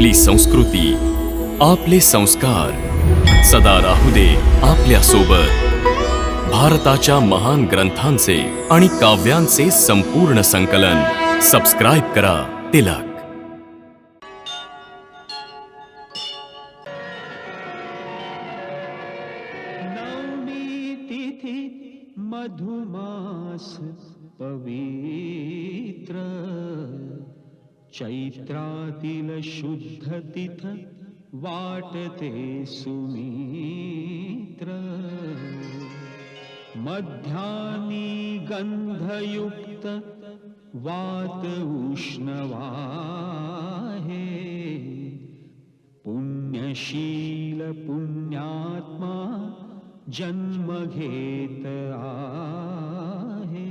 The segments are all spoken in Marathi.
आपली संस्कृती, आपले संस्कार सदा राहू दे आपल्या सोबत. भारताच्या महान ग्रंथांचे आणि काव्यांचे संपूर्ण संकलन. सबस्क्राइब करा तिलक. नवमी तिथी मधुमास पवित्र, चैत्रातील शुद्ध तिथ वाटते सुमित्र. मध्यानी गंधयुक्त वात उष्णवाहे, पुण्यशील पुण्यात्मा जन्म घेत आहे.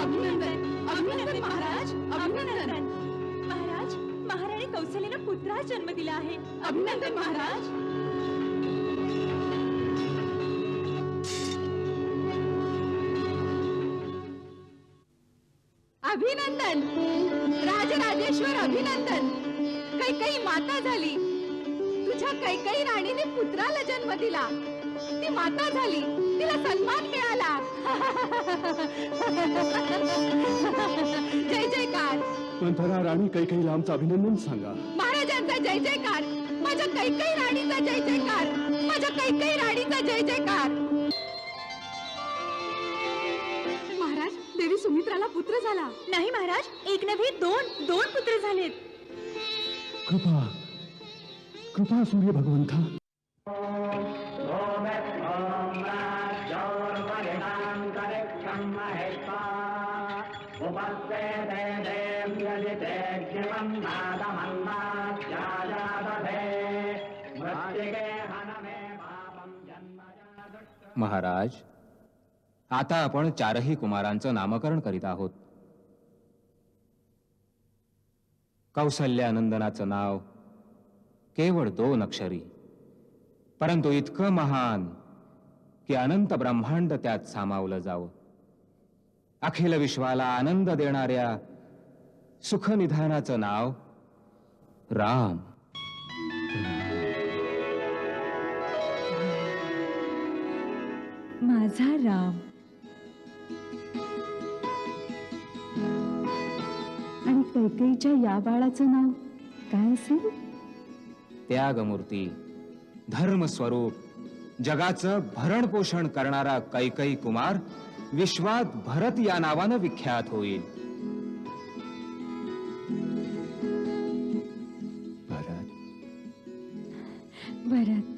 अभिनंदन अभिनंदन महाराज, अभिनंदन महाराज. महाराणी कौसल्याला पुत्रास जन्म दिला आहे. अभिनंदन महाराज. अभिनंदन राजराजेश्वर, अभिनंदन. कैकई माता झाली. तुझ्या कैकई राणीने पुत्राला जन्म दिला. ती माता झाली, तिला सन्मान मिळाला. जय जयकार. मंथरा राणी कैकेयीला आमचं अभिनंदन सांगा. महाराजांचा जय जयकार. माझ्या कैकई राणीचा जय जयकार. माझ्या कैकई राणीचा जय जयकार. महाराज, देवी सुमित्राला पुत्र झाला. नाही महाराज, एक नव्हे दोन पुत्र झालेत. कृपा कृपा सूर्य भगवंता. महाराज, आता आपण चारही कुमारांचं नामकरण करीत आहोत. कौसल्यानंदनाचं नाव केवळ 2 अक्षरी, परंतु इतकं महान की अनंत ब्रह्मांड त्यात सामावलं जावं. अखिल विश्वाला आनंद देणाऱ्या सुखनिधानाचं नाव राम. माझा राम. आणि कैकेयीच्या या बाळाचं नाव काय असेल? त्यागमूर्ती, धर्मस्वरूप, जगाचं भरण पोषण करणारा कैकेयी कुमार विश्वात भरत या नावानं विख्यात होईल. भरत. भरत.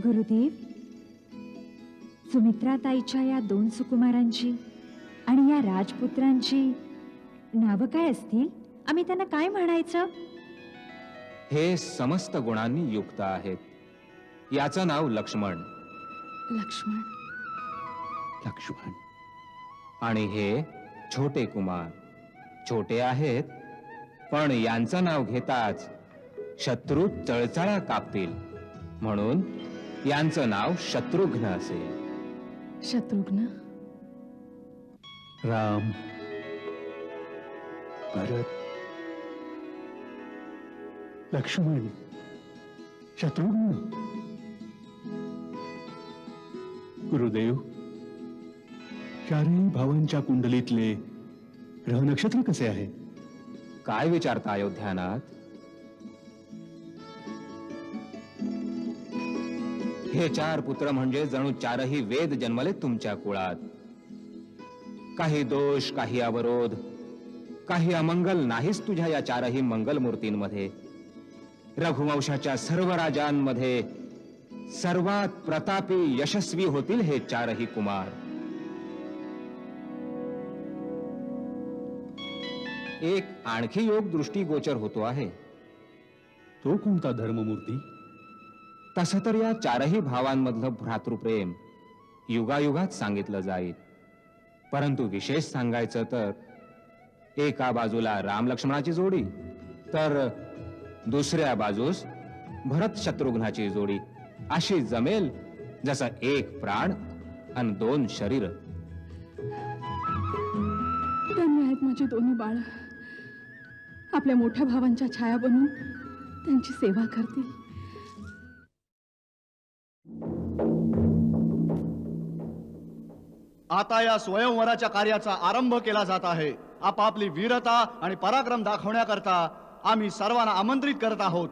गुरुदेव, सुमित्राताईच्या या 2 सुकुमारांची आणि या राजपुत्रांची नावं काय असतील? आम्ही त्यांना काय म्हणायचं? हे समस्त गुणांनी युक्त आहेत. याचं नाव लक्ष्मण. लक्ष्मण. लक्ष्मण. आणि हे छोटे कुमार. छोटे आहेत, पण यांचं नाव घेताच शत्रू चळचळा कापतील, म्हणून यांचं नाव शत्रुघ्न असेल. शत्रुघ्न. राम. भरत. लक्ष्मण. शत्रुघ्न. गुरुदेव, चारही भावांच्या कुंडलीतले ग्रह नक्षत्र कसे आहे? काय विचारता अयोध्यानाथ? हे 4 पुत्र म्हणजे जणू 4ही वेद जन्मले तुमच्या कुळात. काही दोष, काही अवरोध, काही अमंगल नाहीच तुझ्या या 4ही मंगल मूर्तींमध्ये. रघुवंशाच्या सर्व राजांमध्ये सर्वात प्रतापी, यशस्वी होतील हे 4ही कुमार. एक आणखी योग दृष्टी गोचर होतो आहे. तो कोणता धर्ममूर्ती? तसं तर या चारही भावांमधलं भ्रातृप्रेम युगायुगात सांगितलं जाईल, परंतु विशेष सांगायचं तर एका बाजूला राम लक्ष्मणाची जोडी, तर दुसऱ्या बाजूस भरत शत्रुघ्नाची जोडी अशी जमेल जसं एक प्राण आणि दोन शरीर. धन्य आहेत माझी दोन्ही बाळ. आपल्या मोठ्या भावांच्या छाया बनून त्यांची सेवा करतील. आता या स्वयंवराच्या कार्याचा आरंभ केला जात आहे. आपापली वीरता आणि पराक्रम दाखवण्याकरता आम्ही सर्वांना आमंत्रित करत आहोत.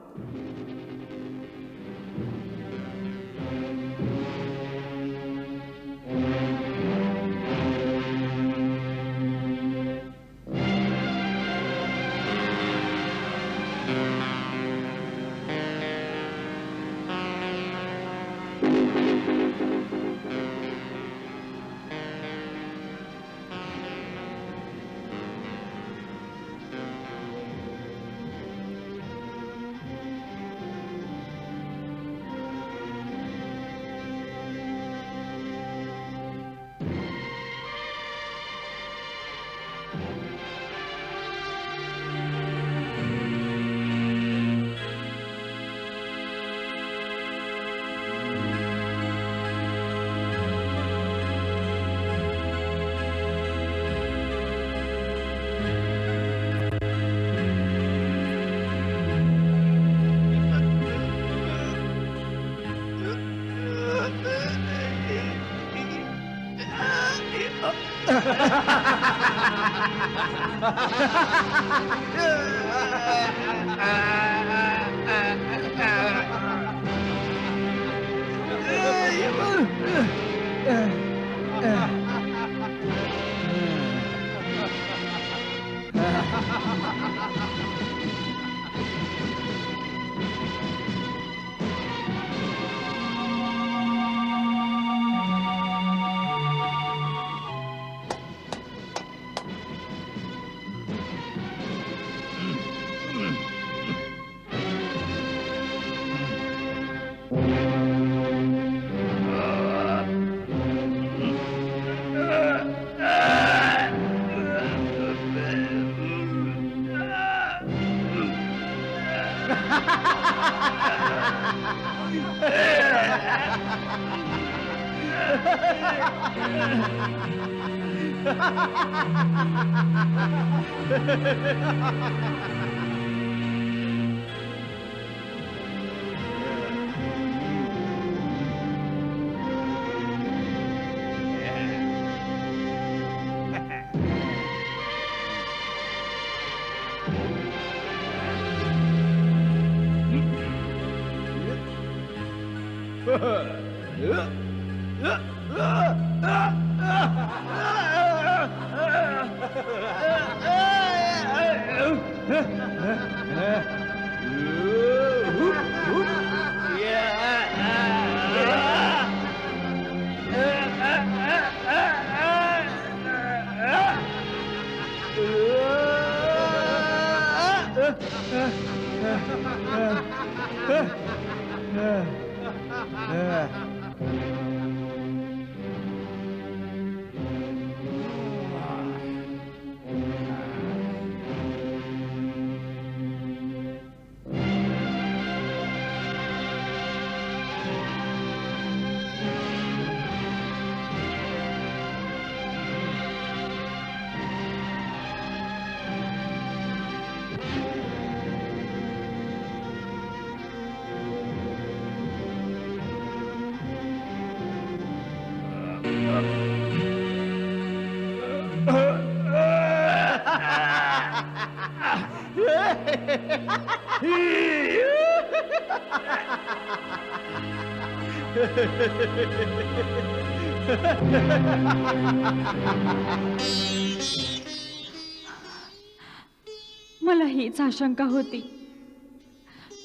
मला हीच आशंका होती.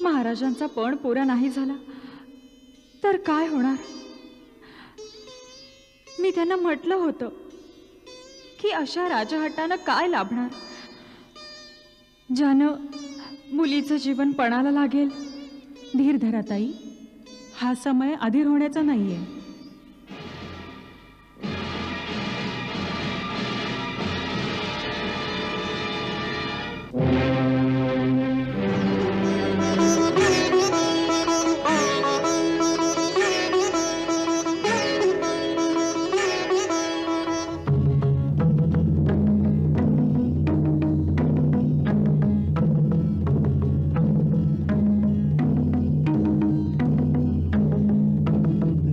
महाराजांचा पण पुरा नाही झाला तर काय होणार. मी त्यांना म्हटलं होतं की अशा राजहट्टानं काय लाभणार, ज्यानं मुलीचं जीवन पणाला लागेल. धीर धरा ताई, हा समय अधीर होण्याचा नाहीये.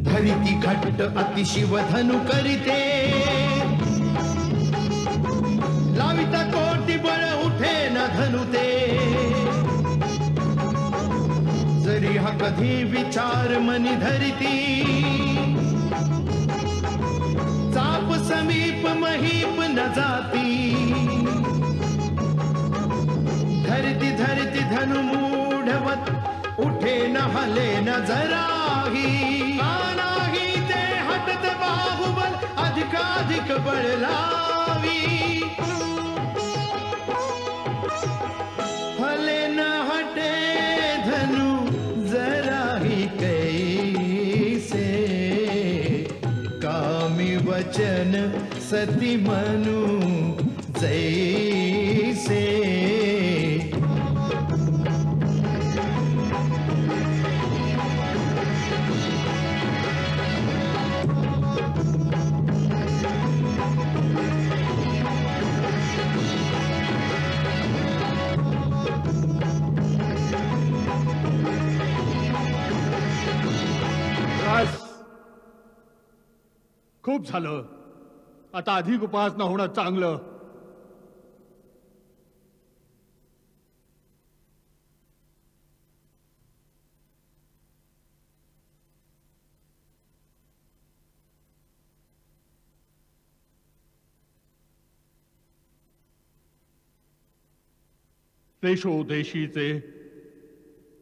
धरिती घट्ट अतिशिव धनु करिते लाविता कोटी बळ उठे न धनुते जरी हा कधी विचार मनी धरिती चाप समीप महीप न जाती धरती धरती धनु मूढवत उठे न हले न जराही नाही ते हटत बाहुबल अधिकाधिक बळ लावी हले न हटे धनु जराही कैसे कामी वचन सती मनु जैसे बस. खूप झालं. आता अधिक उपासना होणं चांगलं. देशोदेशीचे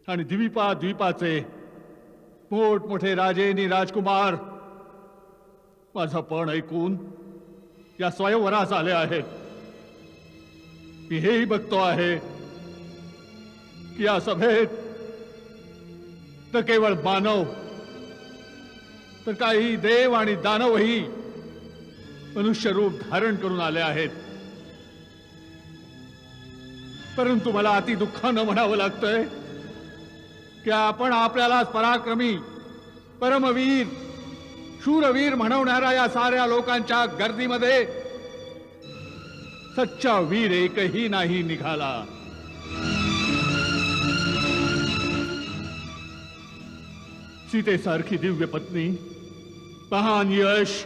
आणि द्वीपाचे मोठमोठे राजे आणि राजकुमार माझा पण ऐकून या स्वयंवरास आले आहेत. मी हेही बघतो आहे की या सभेत तर केवळ मानव तर काही देव आणि दानवही मनुष्य रूप धारण करून आले आहेत. परंतु मला अति दुःखानं म्हणावं लागतंय की आपण आपल्यालाच पराक्रमी परमवीर शूरवीर म्हणवणाऱ्या या साऱ्या लोकांच्या गर्दीमध्ये सच्चा वीर एकही नाही निघाला. सीतेसारखी दिव्य पत्नी महान यश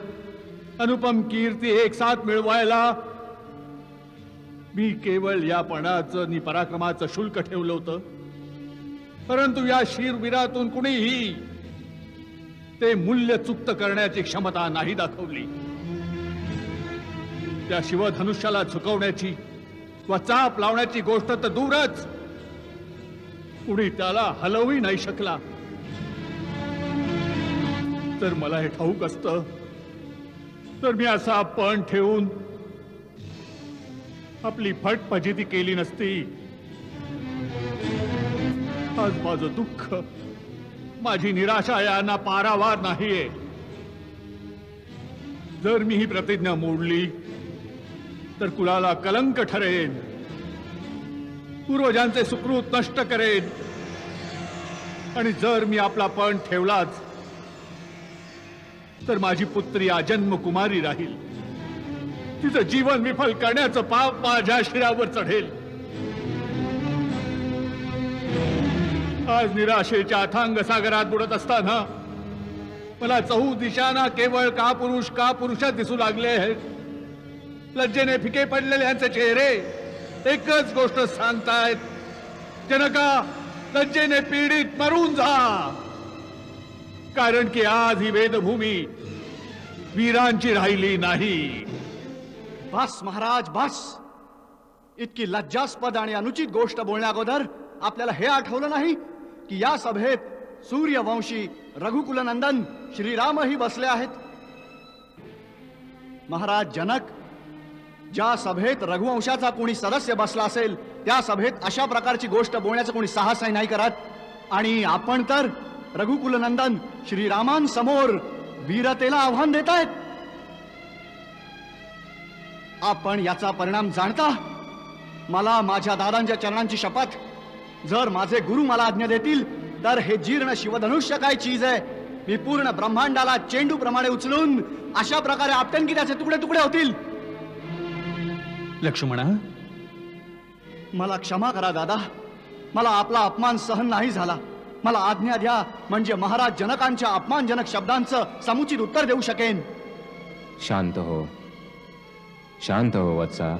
अनुपम कीर्ती एक साथ मिळवायला मी केवळ या पणाचं आणि पराक्रमाचं शुल्क ठेवलं होतं. परंतु या शूरवीरातून कुणीही ते मूल्य चुक्त करण्याची क्षमता नाही दाखवली. त्या शिवधनुष्याला झुकवण्याची व चाप लावण्याची गोष्ट तर दूरच कुणी त्याला हलवही नाही शकला. तर मला हे ठाऊक असतं तर मी असा पण ठेवून आपली फटफजिती केली नसती. आज माझं दुःख माझी निराशा यांना पारावार नाहीये. जर मी ही प्रतिज्ञा मोडली तर कुलाला कलंक ठरेन, पूर्वजांचे सुकृत नष्ट करेन. आणि जर मी आपला पण ठेवलाच तर माझी पुत्री आजन्म कुमारी राहील. तिचं जीवन विफल करण्याचं पाप माझ्या शिरावर चढेल. आज निराशेच्या अथांग सागरात बुडत असताना मला चहू दिशांना केवळ का पुरुषच दिसू लागले आहेत. लज्जेने फिके पडलेले यांचे चेहरे एकच गोष्ट सांगतायत, जनका लज्जेने पीडित मरून जा. कारण की आज ही वेदभूमी वीरांची राहिली नाही. बस महाराज बस. इतकी लज्जास्पद आणि अनुचित गोष्ट बोलण्या अगोदर आपल्याला हे आठवलं नाही की या सभेत सूर्यवंशी रघुकुलनंदन श्रीरामही बसले आहेत. महाराज जनक, ज्या सभेत रघुवंशाचा कोणी सदस्य बसला असेल त्या सभेत अशा प्रकारची गोष्ट बोलण्याचं कोणी साहसही नाही करत. आणि आपण तर रघुकुलनंदन श्रीरामांसमोर वीरतेला आव्हान देत आहेत. आपण याचा परिणाम जाणता. मला माझ्या दादांच्या चरणांची शपथ, जर माझे गुरु मला आज्ञा देतील तर हे जीर्ण शिवधनुष्य काय चीज आहे. मी पूर्ण ब्रह्मांडाला चेंडू प्रमाणे उचलून अशा प्रकारे आपटेन की त्याचे तुकडे तुकडे होतील. लक्ष्मणा, मला क्षमा करा दादा. मला आपला अपमान सहन नाही झाला. मला आज्ञा द्या, म्हणजे महाराज जनकांच्या अपमानजनक शब्दांचं समुचित उत्तर देऊ शकेन. शांत हो, शांत हो वत्सा.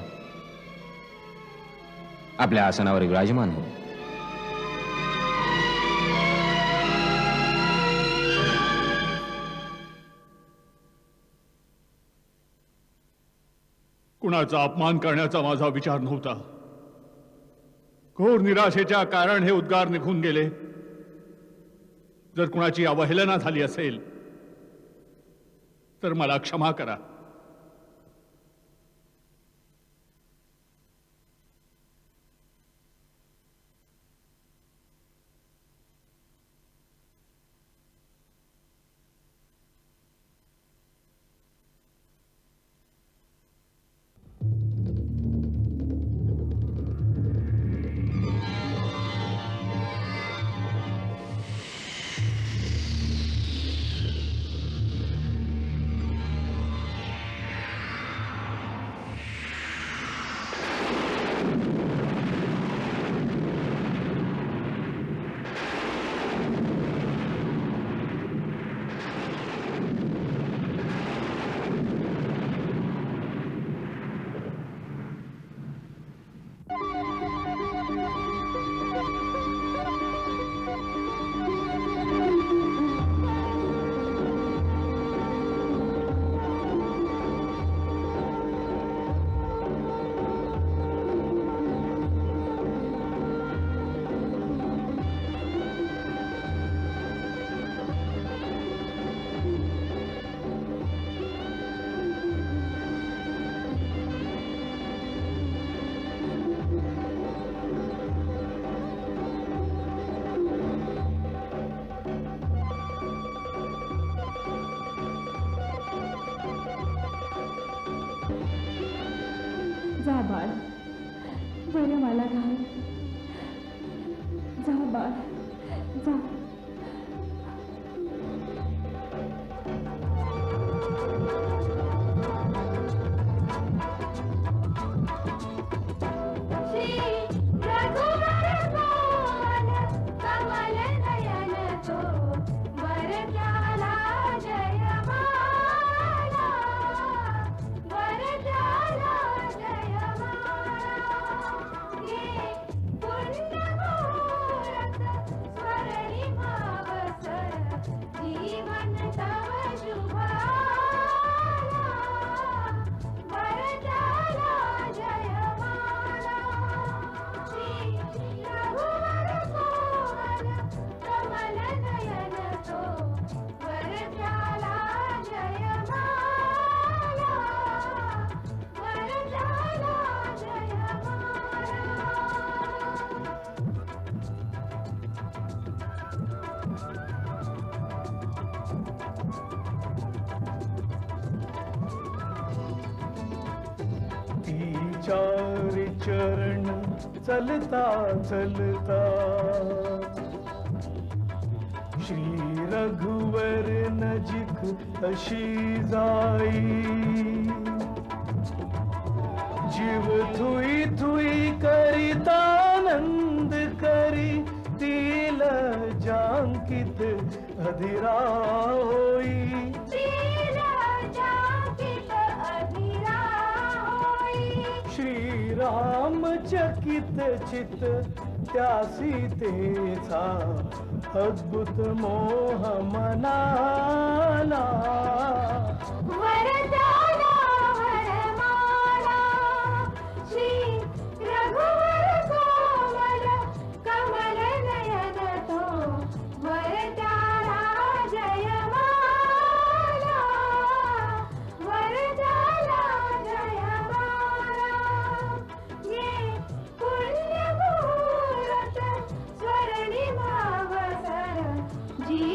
आपल्या आसनावर विराजमान हो. कुणाचा अपमान करण्याचा माझा विचार नव्हता. घोर निराशेच्या कारण हे उद्गार निघून गेले. जर कुणाची अवहेलना झाली असेल तर मला क्षमा करा. जा बाळ, बरं मला घाल. जा बाळ, जा. चार चरण चलता चलता श्री रघुवर नजिक अशी जाई. जीव थुई थुई करितानंद करी तिल जांकित अधीरा होई. श्रीराम चकित चित त्यासी तेचा अद्भुत मोह मनाला. जीवन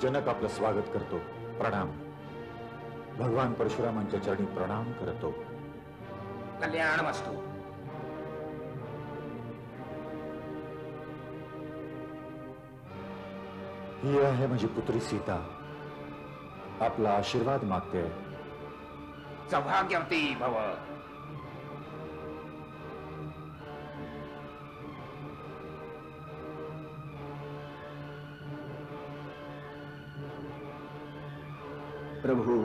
जनक आपलं स्वागत करतो. प्रणाम. भगवान परशुरामांच्या चरणी प्रणाम करतो. कल्याण वस्तू. ही आहे माझी पुत्री सीता. आपला आशीर्वाद मागते. सौभाग्यवती भव. प्रभू,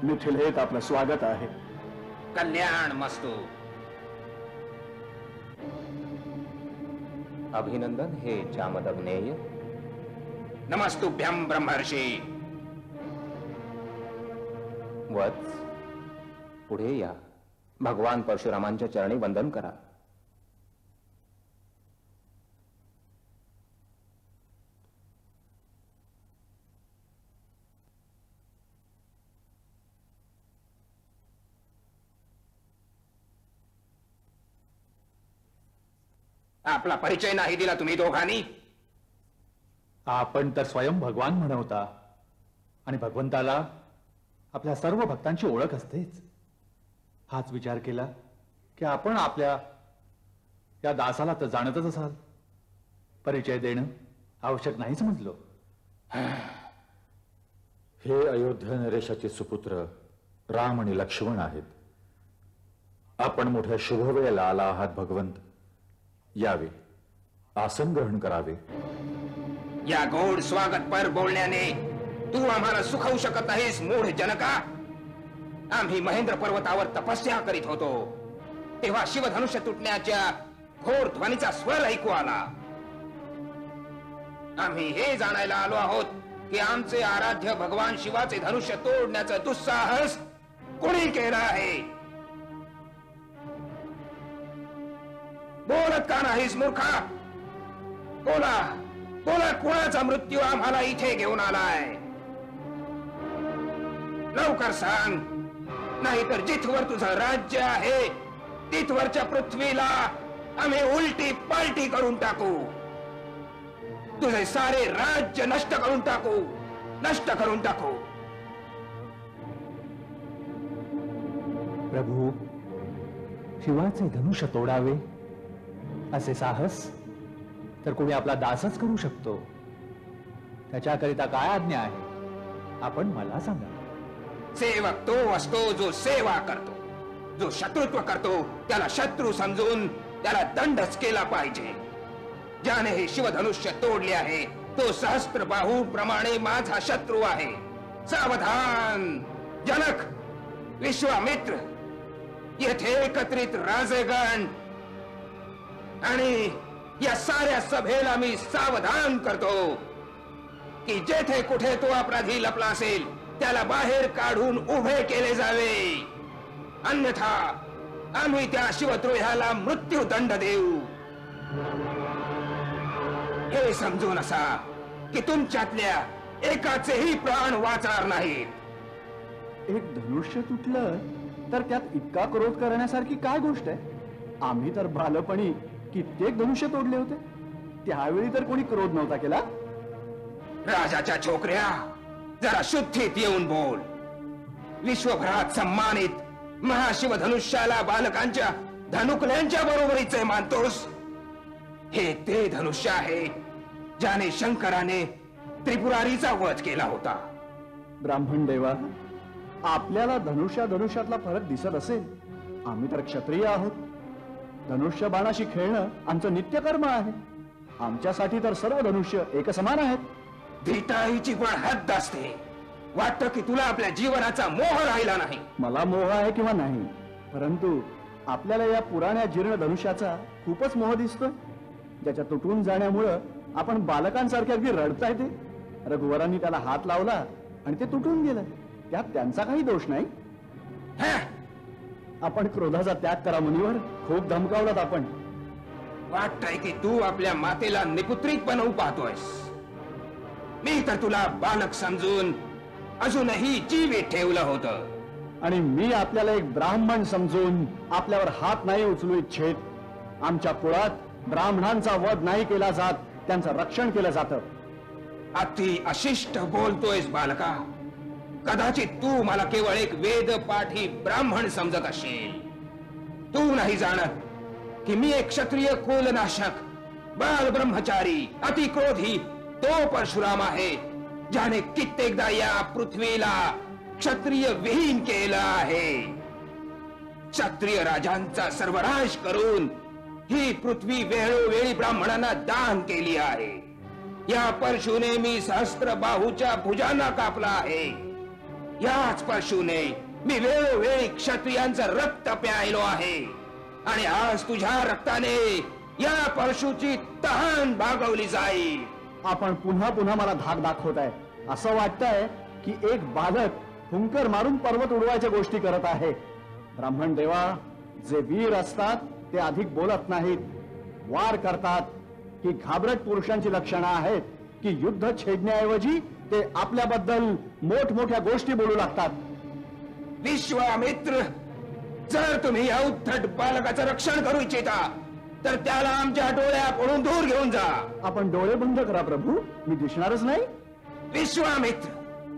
मिथिलेत आपलं स्वागत आहे. कल्याण मस्तू. अभिनंदन हे जामदग्नेय. नमस्तुभ्यं ब्रह्मर्षी. वत्स, पुढे या. भगवान परशुरामांच्या चरणी वंदन करा. आपला परिचय नाही दिला तुम्ही दोघांनी. आपण तर स्वयं भगवान म्हणवता आणि भगवंताला आपल्या सर्व भक्तांची ओळख असतेच. हाच विचार केला की आपण आपल्या या दासाला तर जाणतच असाल. परिचय देणं आवश्यक नाही समजलो. हे अयोध्या नरेशाचे सुपुत्र राम आणि लक्ष्मण आहेत. आपण मोठ्या शुभवेळेला आला आहात भगवंत. यावे, आसन ग्रहण करावे. या गोड स्वागत पर बोलण्याने तू आम्हाला सुखवू शकत नाहीस मूढ जनका. आम्ही महेंद्र पर्वतावर तपस्या करीत होतो तेव्हा शिवधनुष्य तुटण्याच्या घोर ध्वनीचा स्वर ऐकू आला. आम्ही हे जाणायला आलो आहोत की आमचे आराध्य भगवान शिवाचे धनुष्य तोडण्याचं दुस्साहस कोणी केलं आहे. बोलत का नाहीस मूर्खा? बोला बोला, कोणाचा मृत्यू आम्हाला इथे घेऊन आलाय? लवकर सांग, नाहीतर जिथवर तुझं राज्य आहे तिथवरच्या पृथ्वीला आम्ही उलटी पालटी करून टाकू. तुझे सारे राज्य नष्ट करून टाकू, नष्ट करून टाकू. प्रभू, शिवाचे धनुष्य तोडावे असे साहस तर कोणी आपला दासच करू शकतो. त्याच्याकरिता काय आज्ञा आहे आपण मला सांगा. सेवक तो असतो जो सेवा करतो. जो शत्रुत्व करतो त्याला शत्रू समजून त्याला दंडच केला पाहिजे. ज्याने हे शिवधनुष्य तोडले आहे तो सहस्त्र बाहूप्रमाणे माझा शत्रू आहे. सावधान जनक, विश्वामित्र, येथे एकत्रित राजेगण आणि या साऱ्या सभेला मी सावधान करतो की जेथे कुठे तो अपराधी लपला असेल त्याला बाहेर काढून उभे केले जावे. अन्यथा आम्ही त्या शिवद्रोह्याला मृत्यूदंड देऊ. हे समजून असा की तुमच्यातल्या एकाचेही प्राण वाचणार नाहीत. एक धनुष्य तुटलं तर त्यात इतका क्रोध करण्यासारखी काय गोष्ट आहे? आम्ही तर बालपणी कित्येक धनुष्य तोडले होते. त्यावेळी तर कोणी क्रोध नव्हता केला. राजाच्या छोकऱ्या, जरा शुद्धीत येऊन बोल. विश्वभरात सन्मानित महाशिवधनुष्याला बालकांच्या धनुकल्यांच्या बरोबरीचे मानतोस. हे ते धनुष्य आहे ज्याने शंकराने त्रिपुरारीचा वध केला होता. ब्राह्मण देवा, आपल्याला धनुष्यातला फरक दिसत असेल. आम्ही तर क्षत्रिय आहोत. धनुष्य बाणाशी खेळणं आमचं नित्यकर्म आहे. आमच्यासाठी तर सर्व धनुष्य एक समान आहेत. धिटाईची पण हद्द असते. वाटतं की तुला आपल्या जीवनाचा मोह राहिला नाही. मला मोह आहे किंवा नाही, परंतु आपल्याला या पुराण्या जीर्ण धनुष्याचा खूपच मोह दिसतोय. ज्याच्या तुटून जाण्यामुळं आपण बालकांसारखे अगदी रडता येते. रघुवरांनी त्याला हात लावला आणि ते तुटून गेलं. त्यात त्यांचा काही दोष नाही. आपण क्रोधाचा त्याग करा मुनीवर. खूप धमकावलात आपण. वाटतंय की तू आपल्या मातेला निपुत्रिक बनवू पाहतोयस. मी तर तुला बालक समजून अजूनही जीवित ठेवलं होतं. आणि मी आपल्याला एक ब्राह्मण समजून आपल्यावर हात नाही उचलू इच्छित. आमच्या कुळात ब्राह्मणांचा वध नाही केला जात, त्यांचं रक्षण केलं जातं. अति अशिष्ट बोलतोयस बालका. कदाचित तू मला केवळ एक वेद पाठी ब्राह्मण समजत असेल. तू नाही जाणत की मी एक क्षत्रिय कुलनाशक, बाल ब्रह्मचारी, अति क्रोधी तो परशुराम आहे, ज्याने कित्येकदा या पृथ्वीला क्षत्रिय विहीन केलं आहे. क्षत्रिय राजांचा सर्वनाश करून ही पृथ्वी वेळोवेळी ब्राह्मणांना दान केली आहे. या परशुने मी सहस्त्र बाहूच्या भुजांना कापला आहे. याच परशुने मी वेळोवेळी क्षत्रियांचं रक्त प्यायलो आहे. आणि आज तुझ्या रक्ताने या परशुची तहान भागवली जाईल. आपण पुन्हा पुन्हा मला धाक दाखवत आहे. असं वाटतंय की एक बालक हुंकर मारून पर्वत उडवायच्या गोष्टी करत आहे. ब्राह्मण देवा, जे वीर असतात ते अधिक बोलत नाहीत, वार करतात. ही घाबरट पुरुषांची लक्षणं आहेत की युद्ध छेडण्याऐवजी ते आपल्याबद्दल मोठमोठ्या गोष्टी बोलू लागतात. विश्वामित्र, जर तुम्ही या उद्धट बालकाचं रक्षण करू इच्छिता तर त्याला आमच्या डोळ्यापुढून दूर घेऊन जा. आपण डोळे बंद करा प्रभू, मी दिसणारच नाही. विश्वामित्र,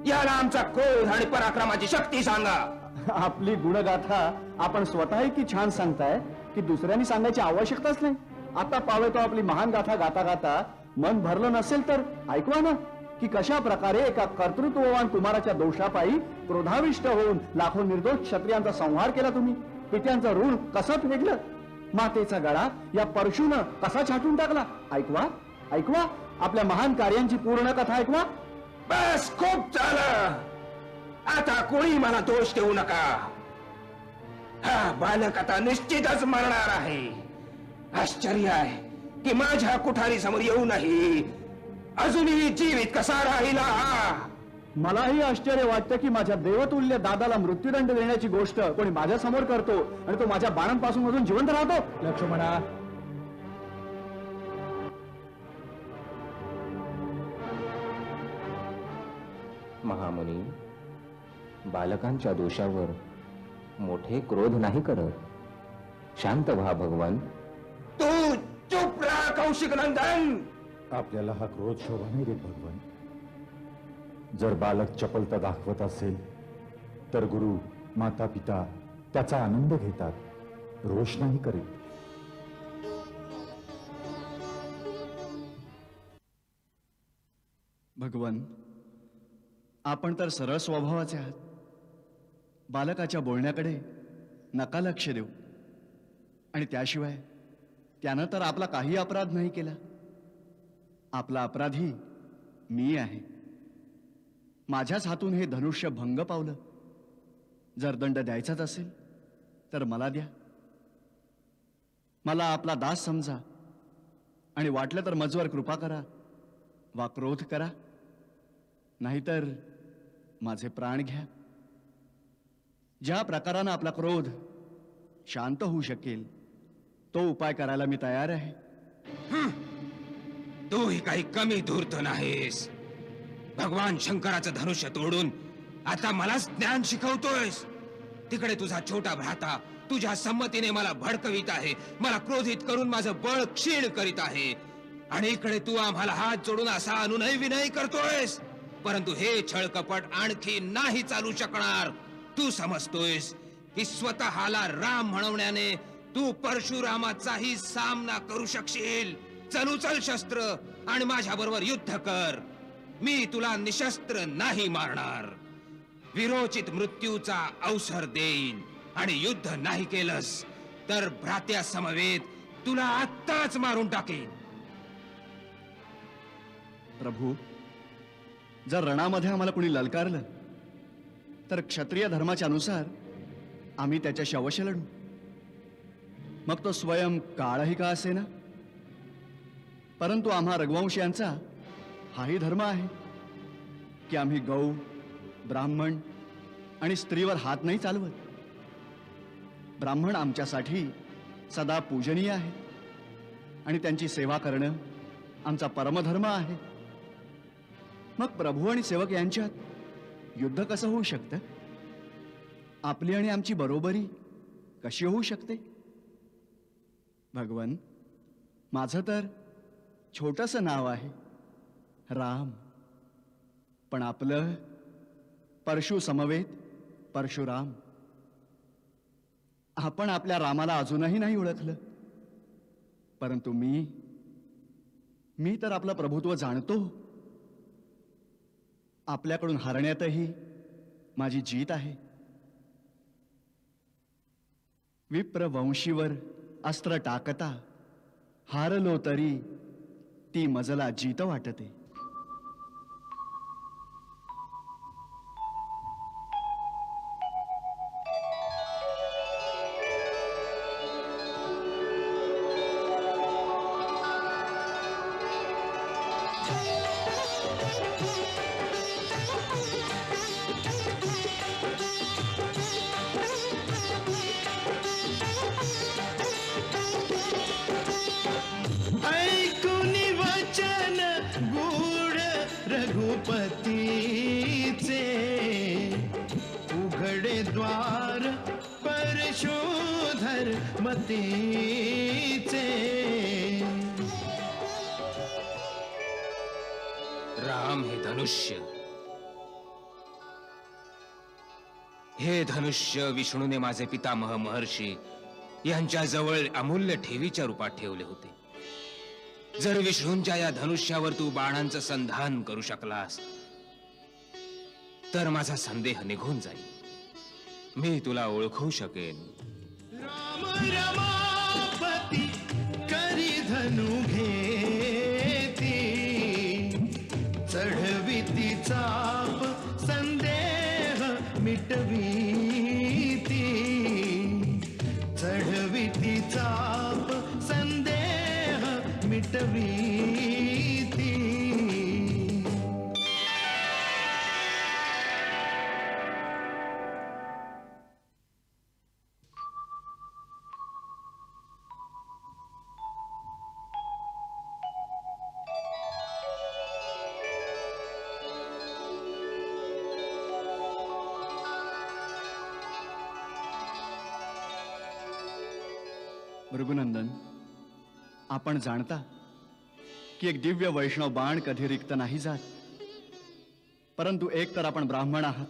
याला आमचा क्रोध आणि पराक्रमाची शक्ती सांगा. आपली गुणगाथा आपण स्वतः की छान सांगताय की दुसऱ्यांनी सांगायची आवश्यकताच नाही. आता पावे तो आपली महान गाथा गाता गाता मन भरलं नसेल तर ऐकवा ना की कशा प्रकारे एका कर्तृत्ववान कुमाराच्या दोषापायी क्रोधाविष्ट होऊन लाखो निर्दोष क्षत्रियांचा संहार केला तुम्ही. पित्यांचं ऋण कसं फेडलं, मातेचा गळा या परशुनं कसा छाटून टाकला. ऐकवा, ऐकवा, आपल्या महान कार्यांची पूर्ण कथा ऐकवा. बस, खूप झालं. आता कोणी मला दोष देऊ नका. हा बालक आता निश्चितच मरणार आहे. आश्चर्य आहे की माझ्या कुठारी समोर येऊनही अजूनही जीवित कसा राहिला. मलाही आश्चर्य वाटतं की माझ्या देवतुल्य दादाला मृत्यूदंड देण्याची गोष्ट कोणी माझ्या समोर करतो आणि तो माझ्या बाणांपासून अजून जिवंत राहतो. लक्ष्मणा, महामुनी, बालकांच्या दोषावर मोठे क्रोध नाही करत. शांत व्हा भगवान. तू चुप राहा कौशिक नंदन. आपल्याला हा क्रोध शोभा नाही देत भगवान. जर बालक चपलता दाखवत असेल तर गुरु माता पिता त्याचा आनंद घेतात, रोष नाही करीत. भगवान, आपण तर सरळ स्वभावाचे आहात. बालकाच्या बोलण्याकडे नका लक्ष देऊ. आणि त्याशिवाय त्यानं तर आपला काही अपराध नाही केला. आपला अपराधी मी आहे. माझ्याच हातून हे धनुष्य भंग पावलं. जर दंड द्यायचाच असेल तर मला द्या. मला आपला दास समजा आणि वाटलं तर मजवर कृपा करा वा क्रोध करा, नाहीतर माझे प्राण घ्या. ज्या प्रकारानं आपला क्रोध शांत होऊ शकेल तो उपाय करायला मी तयार आहे. तूही काही कमी धूर्त नाहीस. भगवान शंकराचं धनुष्य तोडून आता मलाच ज्ञान शिकवतोयस. तिकडे तुझा छोटा भ्राता तुझ्या संमतीने मला भडकवीत आहे, मला क्रोधित करून माझं बळ क्षीण करीत आहे. आणि इकडे तू आम्हाला हात जोडून असा अनुनय विनय करतोयस. परंतु हे छळकपट आणखी नाही चालू शकणार. तू समजतोयस की स्वतःला राम म्हणवण्याने तू परशुरामाचाही सामना करू शकशील. चल, उचल शस्त्र आणि माझ्या बरोबर युद्ध कर. मी तुला निशस्त्र नाही मारणार. विरोचित मृत्यूचा अवसर देईन. आणि युद्ध नाही केलंस तर भ्रात्या समवेत तुला आत्ताच मारून टाकेन. प्रभू, जर रणामध्ये आम्हाला कुणी ललकारलं तर क्षत्रिय धर्माच्या अनुसार आम्ही त्याच्याशी अवश्य लढू. मग तो स्वयं काळही का असेना. परंतु आम्हा रघुवंशीयांचा हाही धर्म आहे की आम्ही गौ, ब्राह्मण आणि स्त्रीवर हात नाही चालवत. ब्राह्मण आमच्यासाठी सदा पूजनीय आहे आणि त्यांची सेवा करणं आमचा परमधर्म आहे. मग प्रभू आणि सेवक यांच्यात युद्ध कसं होऊ शकतं? आपली आणि आमची बरोबरी कशी होऊ शकते? भगवन, माझं तर छोटंसं नाव आहे, राम. पण आपलं परशु समवेत परशुराम, आपण आपल्या रामाला अजूनही नाही ओळखलं. परंतु मी तर आपलं प्रभुत्व जाणतो. आपल्याकडून हरण्यातही माझी जीत आहे. विप्रवंशीवर अस्त्र टाकता हारलो तरी ती मजला जीत वाटते. ऐकुनी वचन गूढ रघुपतीचे, उघडे द्वार परशुधर मतीचे. राम हे धनुष्य, हे धनुष्य विष्णूने माझे पितामह महर्षी यांच्या जवळ अमूल्य ठेवीच्या रूपात ठेवले होते. जर विष्णूंच्या या धनुष्यावर तू बाणांचं संधान करू शकलास तर माझा संदेह निघून जाईल. मी तुला ओळखू शकेन. राम रमापती करी धनु घेती, चढविती चाप संदेह मिटवीती. चढविती चाप संदेह मिटवीती. भृगुनंदन, आपण जाणता की एक दिव्य वैष्णव बाण कधी रिक्त नाही जात. परंतु एक तर आपण ब्राह्मण आहात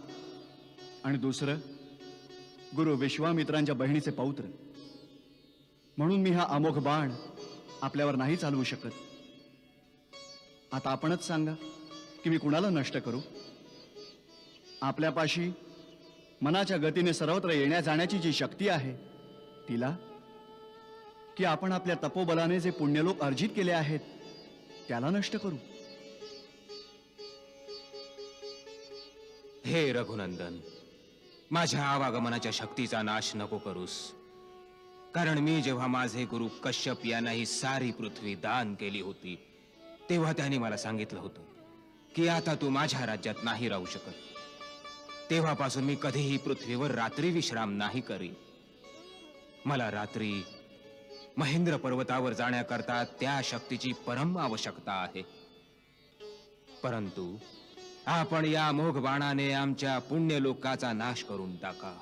आणि दुसरं गुरु विश्वामित्रांच्या बहिणीचे पौत्र. म्हणून मी हा अमोघ बाण आपल्यावर नाही चालवू शकत. आता आपणच सांगा की मी कुणाला नष्ट करू. आपल्यापाशी मनाच्या गतीने सर्वत्र येण्या जाण्याची जी शक्ती आहे तिला, की आपण आपल्या तपोबलाने जे पुण्यलोक अर्जित केले आहेत त्याला नष्ट करू. हे रघुनंदन, माझ्या आवागमनाच्या शक्तीचा नाश नको करूस. कारण मी जेव्हा माझे गुरु कश्यप यांना ही सारी पृथ्वी दान केली होती तेव्हा त्यांनी मला सांगितलं होतं की आता तू माझ्या राज्यात नाही राहू शकत. तेव्हापासून मी कधीही पृथ्वीवर रात्री विश्राम नाही करी. मला रात्री महेंद्र पर्वतावर जाण्याकरता त्या शक्तीची परम आवश्यकता आहे. परंतु आपण या मोघ बाणाने आमच्या पुण्यलोकाचा नाश करून टाका.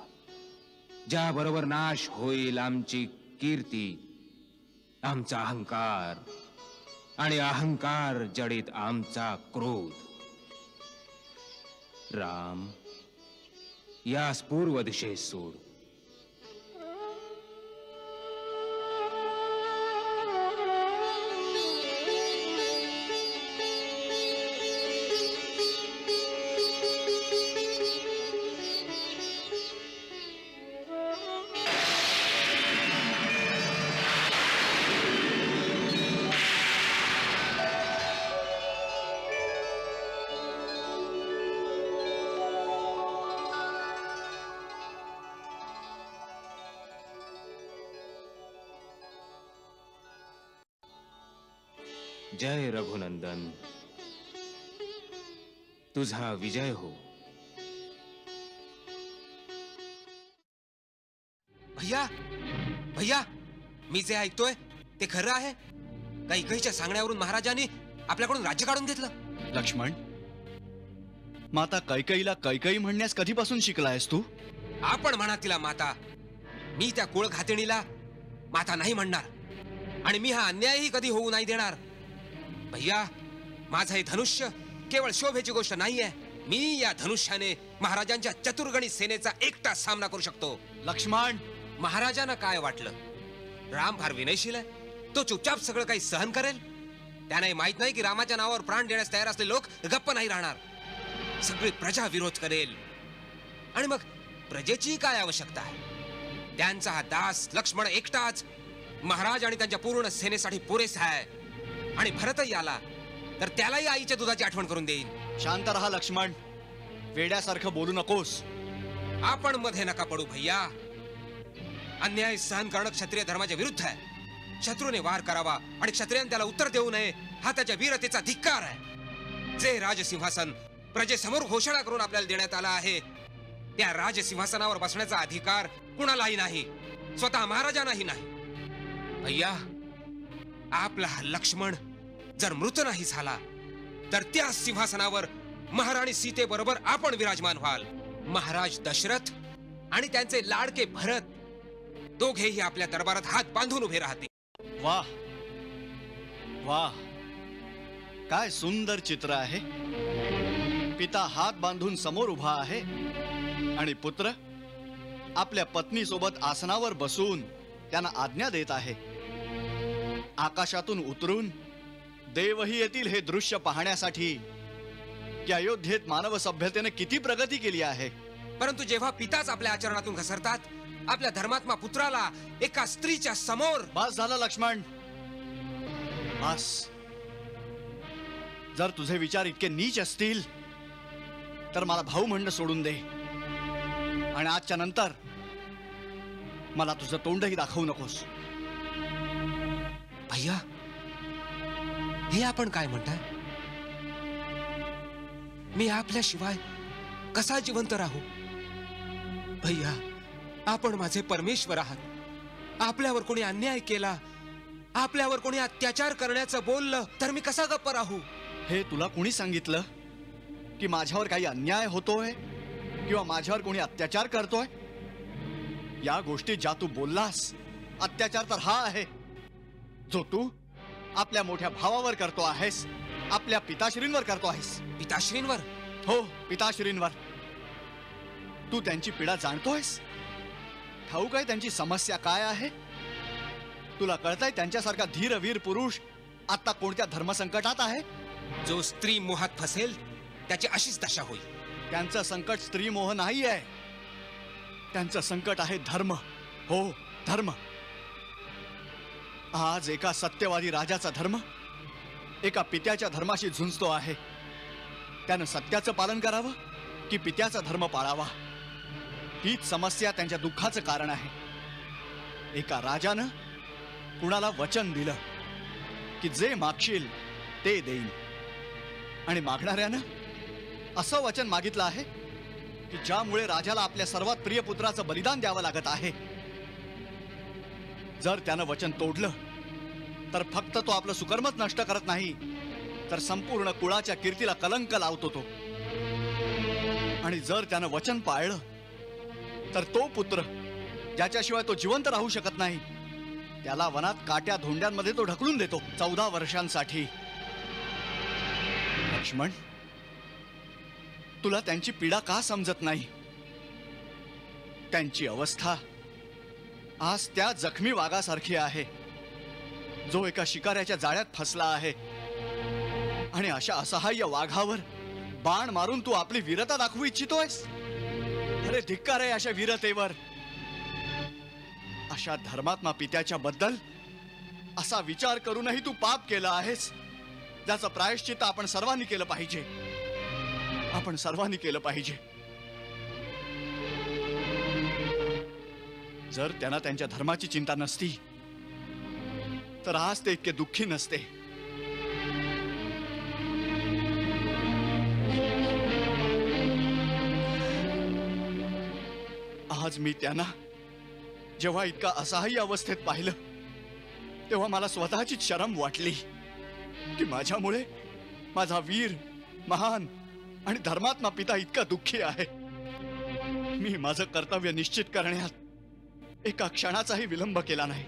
ज्याबरोबर नाश होईल आमची कीर्ती, आमचा अहंकार आणि अहंकार जडित आमचा क्रोध. राम, यास पूर्व दिशेस सोड. जय रघुनंदन, तुझा विजय हो. भैया भैया, मी जे ऐकतोय ते खरं आहे. कैकईच्या सांगण्यावरून महाराजांनी आपल्याकडून राज्य काढून घेतलं. लक्ष्मण, माता कैकईला कैकई म्हणण्यास कधीपासून शिकलायस तू? आपण म्हणा तिला माता. मी त्या कुळ घातिणीला माता नाही म्हणणार आणि मी हा अन्यायही कधी होऊ नाही देणार. भैया, माझं हे धनुष्य केवळ शोभेची गोष्ट नाहीये. मी या धनुष्याने महाराजांच्या चतुर्गणी सेनेचा एकटा सामना करू शकतो. लक्ष्मण, महाराजांना काय वाटलं? राम फार विनयशील आहे. तो चुपचाप सगळं काही सहन करेल. त्यांनाही माहित नाही की रामाच्या नावावर प्राण देण्यास तयार असलेले लोक गप्प नाही राहणार. सगळी प्रजा विरोध करेल. आणि मग प्रजेची काय आवश्यकता आहे? त्यांचा हा दास लक्ष्मण एकटाच महाराज आणि त्यांच्या पूर्ण सेनेसाठी पुरेसा आहे. आणि भरतही आला तर त्यालाही आईच्या दुधाची आठवण करून देईन. शांत रहा लक्ष्मण. वेड्यासारखं बोलू नकोस. आपण मध्ये नका पडू भैया. अन्याय सहन करणं क्षत्रिय धर्माच्या विरुद्ध आहे. शत्रूने वार करावा आणि क्षत्रियाने त्याला उत्तर देऊ नये हा त्याच्या वीरतेचा धिक्कार आहे. जे राजसिंहासन प्रजेसमोर घोषणा करून आपल्याला देण्यात आला आहे त्या राजसिंहासनावर बसण्याचा अधिकार कुणालाही नाही, स्वतः महाराजांनाही नाही. भैया, आपला हा लक्ष्मण जर मृत नाही झाला तर त्या सिंहासनावर महाराणी सीतेबरोबर आपण विराजमान व्हाल. महाराज दशरथ आणि त्यांचे लाडके भरत दोघेही आपल्या दरबारात हात बांधून उभे राहतील. वाह वाह, काय सुंदर चित्र आहे. पिता हात बांधून समोर उभा आहे आणि पुत्र आपल्या पत्नी सोबत आसनावर बसून त्यांना आज्ञा देत आहे. आकाशातून उतरून देवही येतील हे दृश्य पाहण्यासाठी की अयोध्येत मानव सभ्यतेने किती प्रगती केली आहे. परंतु जेव्हा पिताच आपल्या आचरणातून घसरतात, आपल्या धर्मात्मा पुत्राला एका स्त्रीच्या समोर. बस झालं लक्ष्मण, बस. जर तुझे विचार इतके नीच असतील तर मला भाऊ म्हणणं सोडून दे आणि आजच्या नंतर मला तुझं तोंडही दाखवू नकोस. भैया, हे आपण काय म्हणताय? मी आपल्याशिवाय कसा जिवंत राहू? भैया, आपण माझे परमेश्वर आहात. आपल्यावर कोणी अन्याय केला, आपल्यावर कोणी अत्याचार करण्याचं बोललं तर मी कसा गप्प राहू? हे तुला कोणी सांगितलं की माझ्यावर काही अन्याय होतोय किंवा माझ्यावर कोणी अत्याचार करतोय? या गोष्टी ज्या तू बोललास, अत्याचार तर हा आहे जो तू आपल्या मोठ्या भावावर करतो आहेस, आपल्या पिताश्रींवर करतो आहेस. पिताश्रींवर? हो, पिताश्रींवर. तू त्यांची पीडा जाणतोयस? ठाऊक आहे त्यांची समस्या काय आहे? तुला कळतंय त्यांच्यासारखा धीरवीर पुरुष आता कोणत्या धर्मसंकटात आहे? जो स्त्री मोहात फसेल त्याची अशीच दशा होईल. त्यांचं संकट स्त्री मोह नाही आहे. त्यांचं संकट आहे धर्म. हो, धर्म. आज एका सत्यवादी राजाचा धर्म एका पित्याच्या धर्माशी झुंजतो आहे. त्यानं सत्याचं पालन करावं की पित्याचा धर्म पाळावा, हीच समस्या त्यांच्या दुःखाचं कारण आहे. एका राजानं कुणाला वचन दिलं की जे मागशील ते देईन, आणि मागणाऱ्यानं असं वचन मागितलं आहे की ज्यामुळे राजाला आपल्या सर्वात प्रिय पुत्राचं बलिदान द्यावं लागत आहे. जर त्यानं वचन तोडलं तर फक्त तो आपलं सुकर्मच नष्ट करत नाही तर संपूर्ण कुळाच्या कीर्तीला कलंक लावतो तो. आणि जर त्यानं वचन पाळलं तर तो पुत्र ज्याच्याशिवाय तो जिवंत राहू शकत नाही त्याला वनात काट्या धोंड्यांमध्ये तो ढकलून देतो 14 वर्षांसाठी. लक्ष्मण, तुला त्यांची पीडा का समजत नाही? त्यांची अवस्था आज त्या जखमी वाघासारखी आहे जो एका शिकाऱ्याच्या जाळ्यात फसला आहे. आणि अशा असहाय्य वाघावर बाण मारून तू आपली वीरता दाखवू इच्छितोयस? अरे धिक्कार आहे अशा वीरतेवर. अशा धर्मात्मा पित्याच्या बद्दल असा विचार करूनही तू पाप केलं आहेस ज्याचं प्रायश्चित्त आपण सर्वांनी केलं पाहिजे. आपण सर्वांनी केलं पाहिजे. जर त्यांना त्यांच्या धर्माची चिंता नसती तर आज ते इतके दुःखी नसते. आज मी त्यांना जेव्हा इतका असहाय्य अवस्थेत पाहिलं तेव्हा मला स्वतःचीच शरम वाटली की माझ्यामुळे माझा वीर, महान आणि धर्मात्मा पिता इतका दुःखी आहे. मी माझं कर्तव्य निश्चित करण्यात एका क्षणाचाही विलंब केला नाही,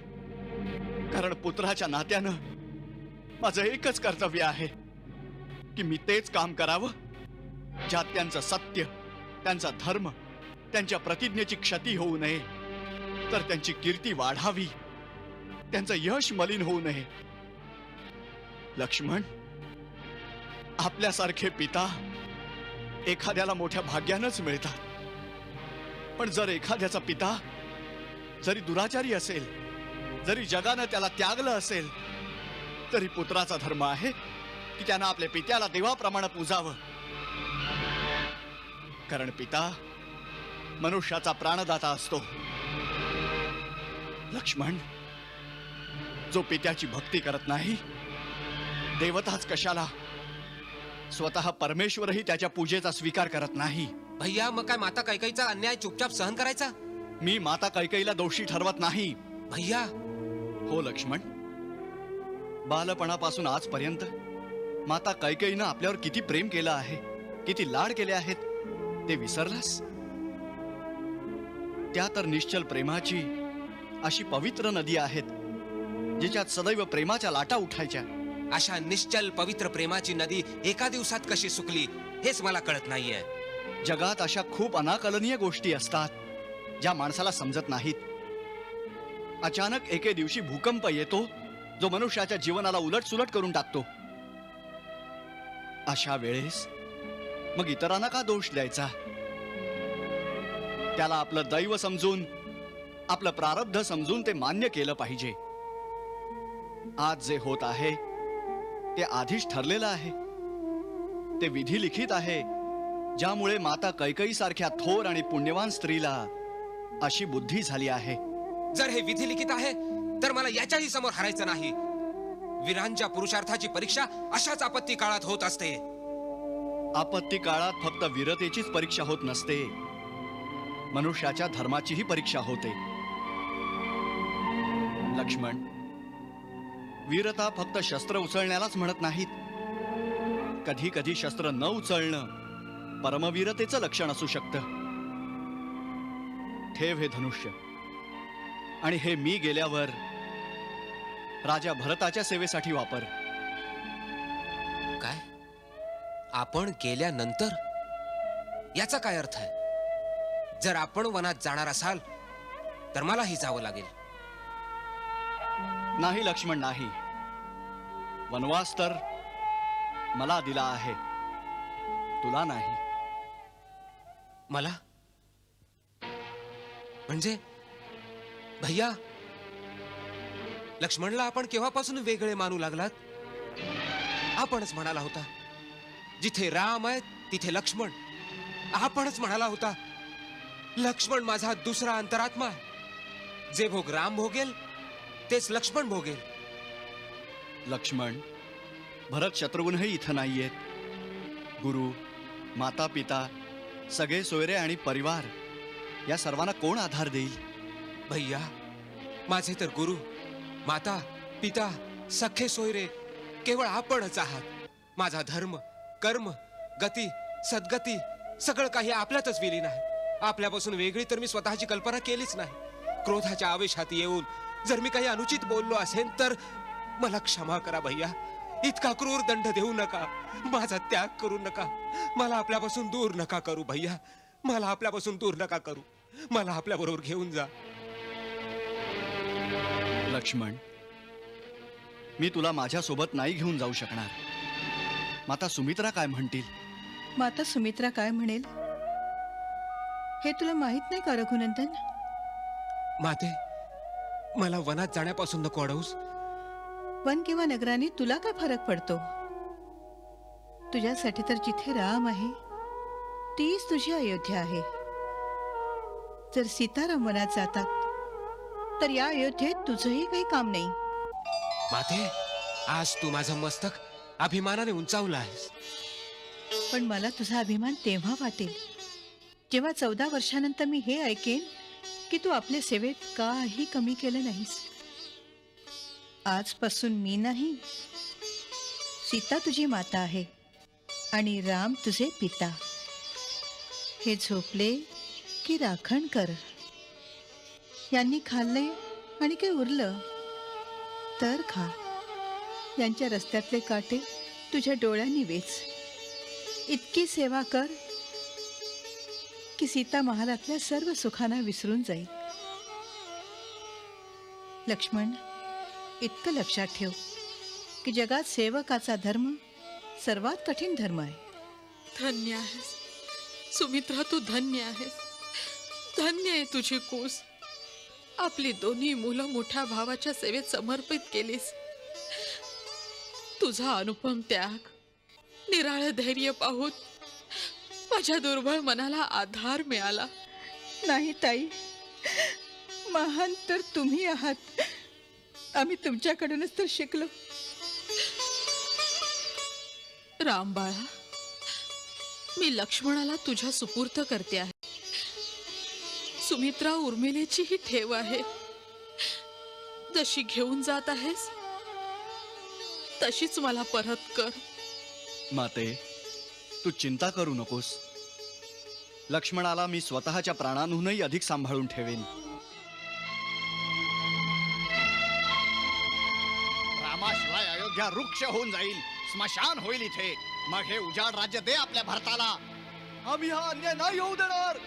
कारण पुत्राच्या नात्यानं माझं एकच कर्तव्य आहे की मी तेच काम करावं ज्यात त्यांचं सत्य, त्यांचा धर्म, त्यांच्या प्रतिज्ञेची क्षती होऊ नये, तर त्यांची कीर्ती वाढावी, त्यांचं यश मलिन होऊ नये. लक्ष्मण, आपल्यासारखे पिता एखाद्याला मोठ्या भाग्यानंच मिळतात. पण जर एखाद्याचा पिता जरी दुराचारी असेल, जरी जगानं त्याला त्यागलं असेल, तरी पुत्राचा धर्म आहे की त्यानं आपल्या पित्याला देवाप्रमाणे पूजावं. कारण पिता मनुष्याचा प्राणदाता असतो. लक्ष्मण, जो पित्याची भक्ती करत नाही, देवताच कशाला, स्वतः परमेश्वरही त्याच्या पूजेचा स्वीकार करत नाही. भैया, मग काय माता कैकेयीचा अन्याय चुपचाप सहन करायचा? मी माता कैकेयीला दोषी ठरवत नाही. भैया, हो लक्ष्मण, बालपणापासून आजपर्यंत माता कैकेयीनं आपल्यावर किती प्रेम केलं आहे, किती लाड केले आहेत, ते विसरलास? त्या तर निश्चल प्रेमाची अशी पवित्र नदी आहेत, जिच्यात सदैव प्रेमाच्या लाटा उठायच्या. अशा निश्चल पवित्र प्रेमाची नदी एका दिवसात कशी सुकली, हेच मला कळत नाहीये. जगात अशा खूप अनाकलनीय गोष्टी असतात ज्या माणसाला समजत नाहीत. अचानक एके दिवशी भूकंप येतो, जो मनुष्याच्या जीवनाला उलटसुलट करून टाकतो. अशा वेळेस मग इतरांना का दोष द्यायचा? त्याला आपलं दैव समजून, आपलं प्रारब्ध समजून ते मान्य केलं पाहिजे. आज जे होत आहे ते आधीच ठरलेलं आहे. ते विधी लिखित आहे, ज्यामुळे माता कैकेयी सारख्या थोर आणि पुण्यवान स्त्रीला अशी बुद्धी झाली आहे. जर हे विधी लिखित आहे, तर मला याच्याही समोर हरायचं नाही. वीरांच्या पुरुषार्थाची परीक्षा अशाच आपत्ती काळात होत असते. आपत्ती काळात फक्त वीरतेचीच परीक्षा होत नसते, मनुष्याच्या धर्माचीही परीक्षा होते. लक्ष्मण, वीरता फक्त शस्त्र उचलण्यालाच म्हणत नाहीत. कधी कधी शस्त्र न उचलणं परमवीरतेचं लक्षण असू शकतं. ठेव हे धनुष्य, आणि हे मी गेल्यावर राजा भरताच्या सेवेसाठी वापर. काय? आपण गेल्यानंतर? याचा काय अर्थ आहे? जर आपण वनात जाणार असाल तर मलाही जावं लागेल. नाही लक्ष्मण, नाही. वनवास तर मला दिला आहे, तुला नाही. मला म्हणजे भैया, लक्ष्मणला आपण केव्हापासून वेगळे मानू लागलात? आपणच म्हणाला होता जिथे राम आहे तिथे लक्ष्मण. आपणच म्हणाला होता लक्ष्मण माझा दुसरा अंतरात्मा आहे. जे भोग राम भोगेल तेच लक्ष्मण भोगेल. लक्ष्मण, भरत शत्रुघ्नही इथं नाहीयेत. गुरु, माता पिता, सगळे सोयरे आणि परिवार, या सर्वांना कोण आधार देईल? भैया, माझे तर गुरु, माता, पिता, सख्खे सोयरे केवळ आपणच आहात. माझा धर्म, कर्म, गती, सद्गती सगळं काही आपल्यातच विलीन आहे. आपल्यापासून वेगळी तर मी स्वतःची कल्पना केलीच नाही. क्रोधाच्या आवेशात येऊन जर मी काही अनुचित बोललो असेल तर मला क्षमा करा भैया. इतका क्रूर दंड देऊ नका. माझा त्याग करू नका. मला आपल्यापासून दूर नका करू भैया. मला आपल्यापासून दूर नका करू. मला आपल्या बरोबर घेऊन जा. लक्ष्मण, मी तुला माझ्या सोबत नाही घेऊन जाऊ शकणार. माता सुमित्रा काय म्हणतील? माता सुमित्रा काय म्हणेल हे तुला माहित नाही का रघुनंदन? माते, मला वनात जाण्यापासून नको अडवूस. वन किंवा नगराने तुला काय फरक पडतो? तुझ्यासाठी तर जिथे राम आहे तीच तुझी अयोध्या आहे. जर सीताराम वनात जातात तर या अयोध्येत तुझंही काही काम नाही. माते, आज तू माझं मस्तक अभिमानाने उंचावलं आहेस. पण मला तुझा अभिमान तेव्हा वाटेल जेव्हा 14 वर्षानंतर मी हे ऐकेन की तू आपल्या सेवेत काही कमी केलं नाहीस. आजपासून मी नाही, सीता तुझी माता आहे आणि राम तुझे पिता. हे झोपले की राखण कर. यांनी खाल्ले आणि काही उरलं तर खा. यांच्या रस्त्यातले काटे तुझ्या डोळ्यांनी वेच. इतकी सेवा कर की सीता महालातल्या सर्व सुखांना विसरून जाईल. लक्ष्मण, इतकं लक्षात ठेव की जगात सेवकाचा धर्म सर्वात कठीण धर्म आहे. धन्य आहेस सुमित्रा, तू धन्य आहेस. धन्य आहे तुझी कूस. आपली दोन्ही मुलं मोठ्या भावाच्या सेवेत समर्पित केलीस. तुझा अनुपम त्याग, निराळ धैर्य पाहून माझ्या दुर्बळ मनाला आधार मिळाला. नाही ताई, महान तर तुम्ही आहात. आम्ही तुमच्याकडूनच तर शिकलो. रामबाळा, मी लक्ष्मणाला तुझ्या सुपूर्त करते आहे. सुमित्रा उर्मिलेची ही ठेव आहे. जशी घेऊन जात आहेस तशीच मला परत कर. माते, तू चिंता करू नकोस. लक्ष्मणाला मी स्वतःच्या प्राणांहूनही अधिक सांभाळून ठेवेन. रामाशिवाय अयोध्या वृक्ष होऊन जाईल, स्मशान होईल इथे. मग हे उजाड राज्य दे आपल्या भारताला. आम्ही हा अन्याय नाही होऊ देणार.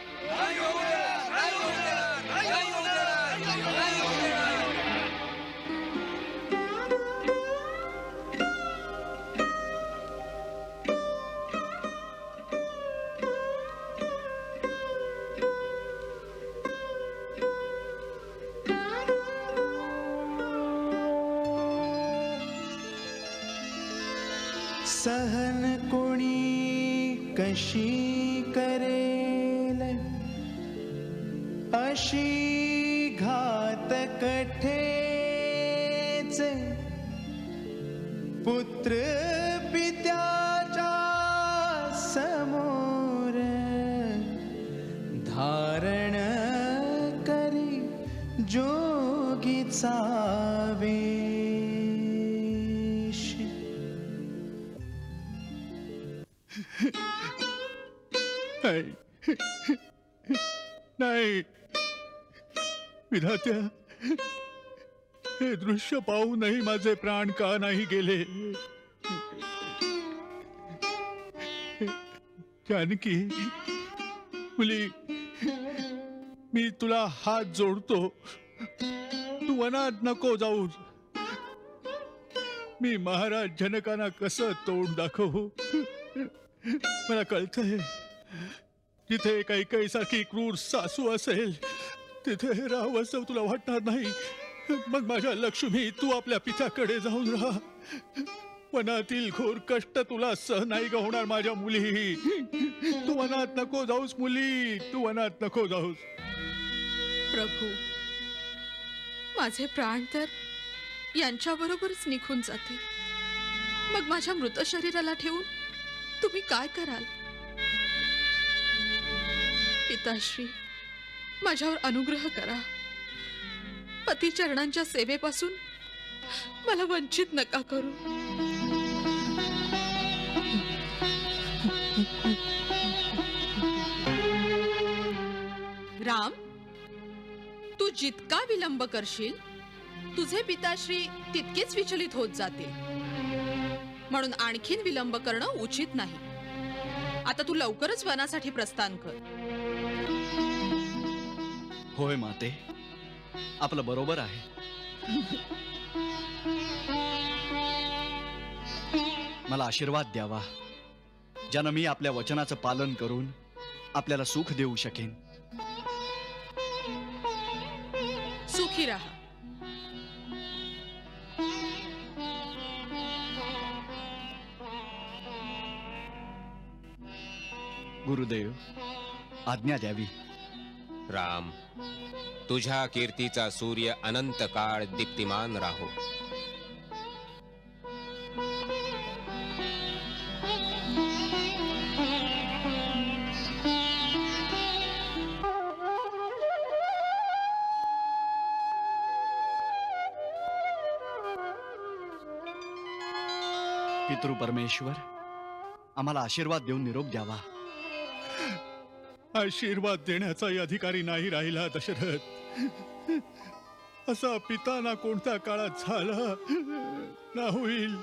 सहन कोणी कशी करेल, अशी घात कठेच. पुत्र पित्याच्या समोर धारण करी जोगीचा वेश. नाही विधात्या, हे दृश्य पाहूनही माझे प्राण का नाही गेले. जानकी मुली, मी तुला हात जोडतो. तू वनात नको जाऊस. मी महाराज जनकांना कसं तोंड दाखवू. मला कळतंय, जिथे काही सारखी क्रूर सासू असेल तिथे राहावं असं तुला वाटणार नाही. मग माझ्या लक्ष्मी, तू आपल्या पित्याकडे जाऊन राहा. वनातील घोर कष्ट तुला सहन नाही का होणार माझ्या मुली. तू वनात नको जाऊस मुली, तू वनात नको जाऊस. प्रभू, माझे प्राण तर यांच्याबरोबरच निघून जातील. मग माझ्या मृत शरीराला ठेवून तुम्ही काय कराल? पिताश्री, माझ्यावर अनुग्रह करा. पती चरणांच्या सेवेपासून मला वंचित नका करू. राम, तू जितका विलंब करशील तुझे पिताश्री तितकेच विचलित होत जातील. म्हणून आणखीन विलंब करणं उचित नाही. आता तू लवकरच वनासाठी प्रस्थान कर. होय माते, आपलं बरोबर आहे. मला आशीर्वाद द्यावा, ज्यानं मी आपल्या वचनाचं पालन करून आपल्याला सुख देऊ शकेन. सुखी राहा. गुरुदेव, आज्ञा द्यावी. राम, तुझ्या कीर्तीचा सूर्य अनंत काळ दीप्तिमान राहो. पितृ परमेश्वर, आम्हाला आशीर्वाद देऊन निरोप द्यावा. आशीर्वाद देण्याचाही अधिकारी नाही राहिला दशरथ. असा पिता ना कोणत्या काळात झाला ना होईल.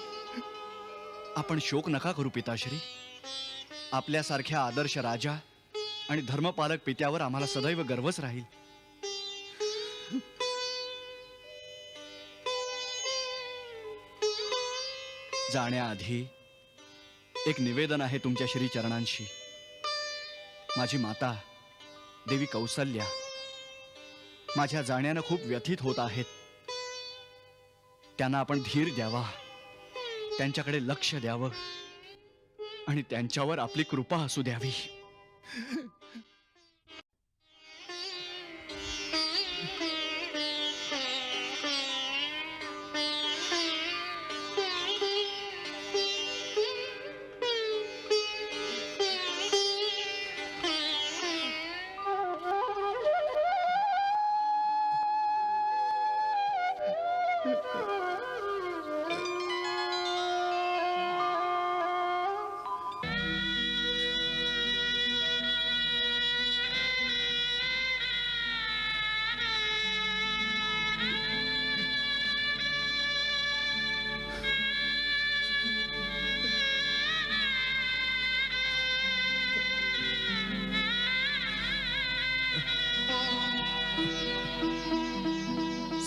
आपण शोक नका करू पिताश्री. आपल्यासारख्या आदर्श राजा आणि धर्मपालक पित्यावर आम्हाला सदैव गर्वच राहील. जाण्याआधी एक निवेदन आहे तुमच्या श्री चरणांशी. माझी माता देवी कौसल्या माझ्या जाण्यानं खूप व्यथित होत आहेत. त्यांना आपण धीर द्यावा, त्यांच्याकडे लक्ष द्यावं आणि त्यांच्यावर आपली कृपा असू द्यावी.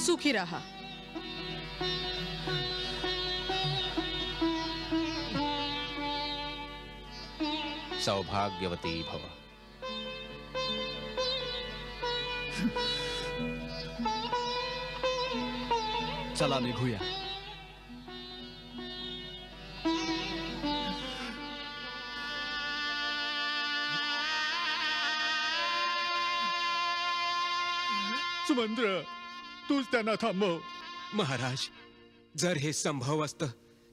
सुखी राहा. सौभाग्यवती भव. चला निघूया. सुमंत्र, तूच त्यांना थांबव. महाराज, जर हे संभव असतं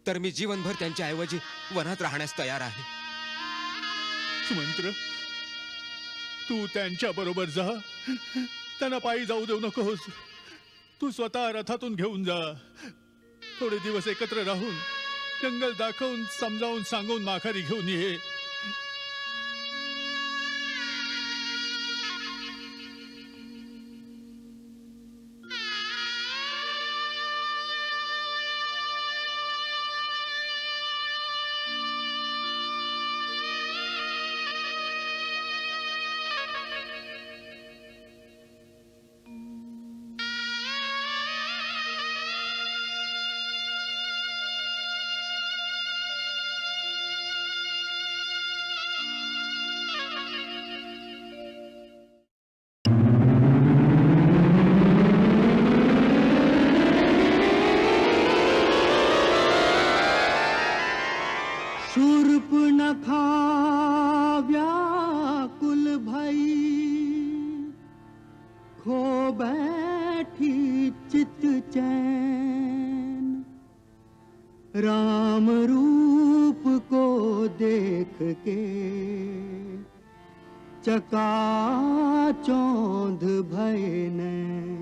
तर मी जीवनभर त्यांच्या ऐवजी वनात राहण्यास तयार आहे. सुमंत्र, तू त्यांच्या बरोबर जा. त्यांना पायी जाऊ देऊ नकोस. तू स्वतः रथातून घेऊन जा. थोडे दिवस एकत्र राहून जंगल दाखवून समजावून सांगून माघारी घेऊन ये. शूर्पणखा व्याकुल भई खो बैठी चित चैन. राम रूप को देख के चकाचौंध भय नैन.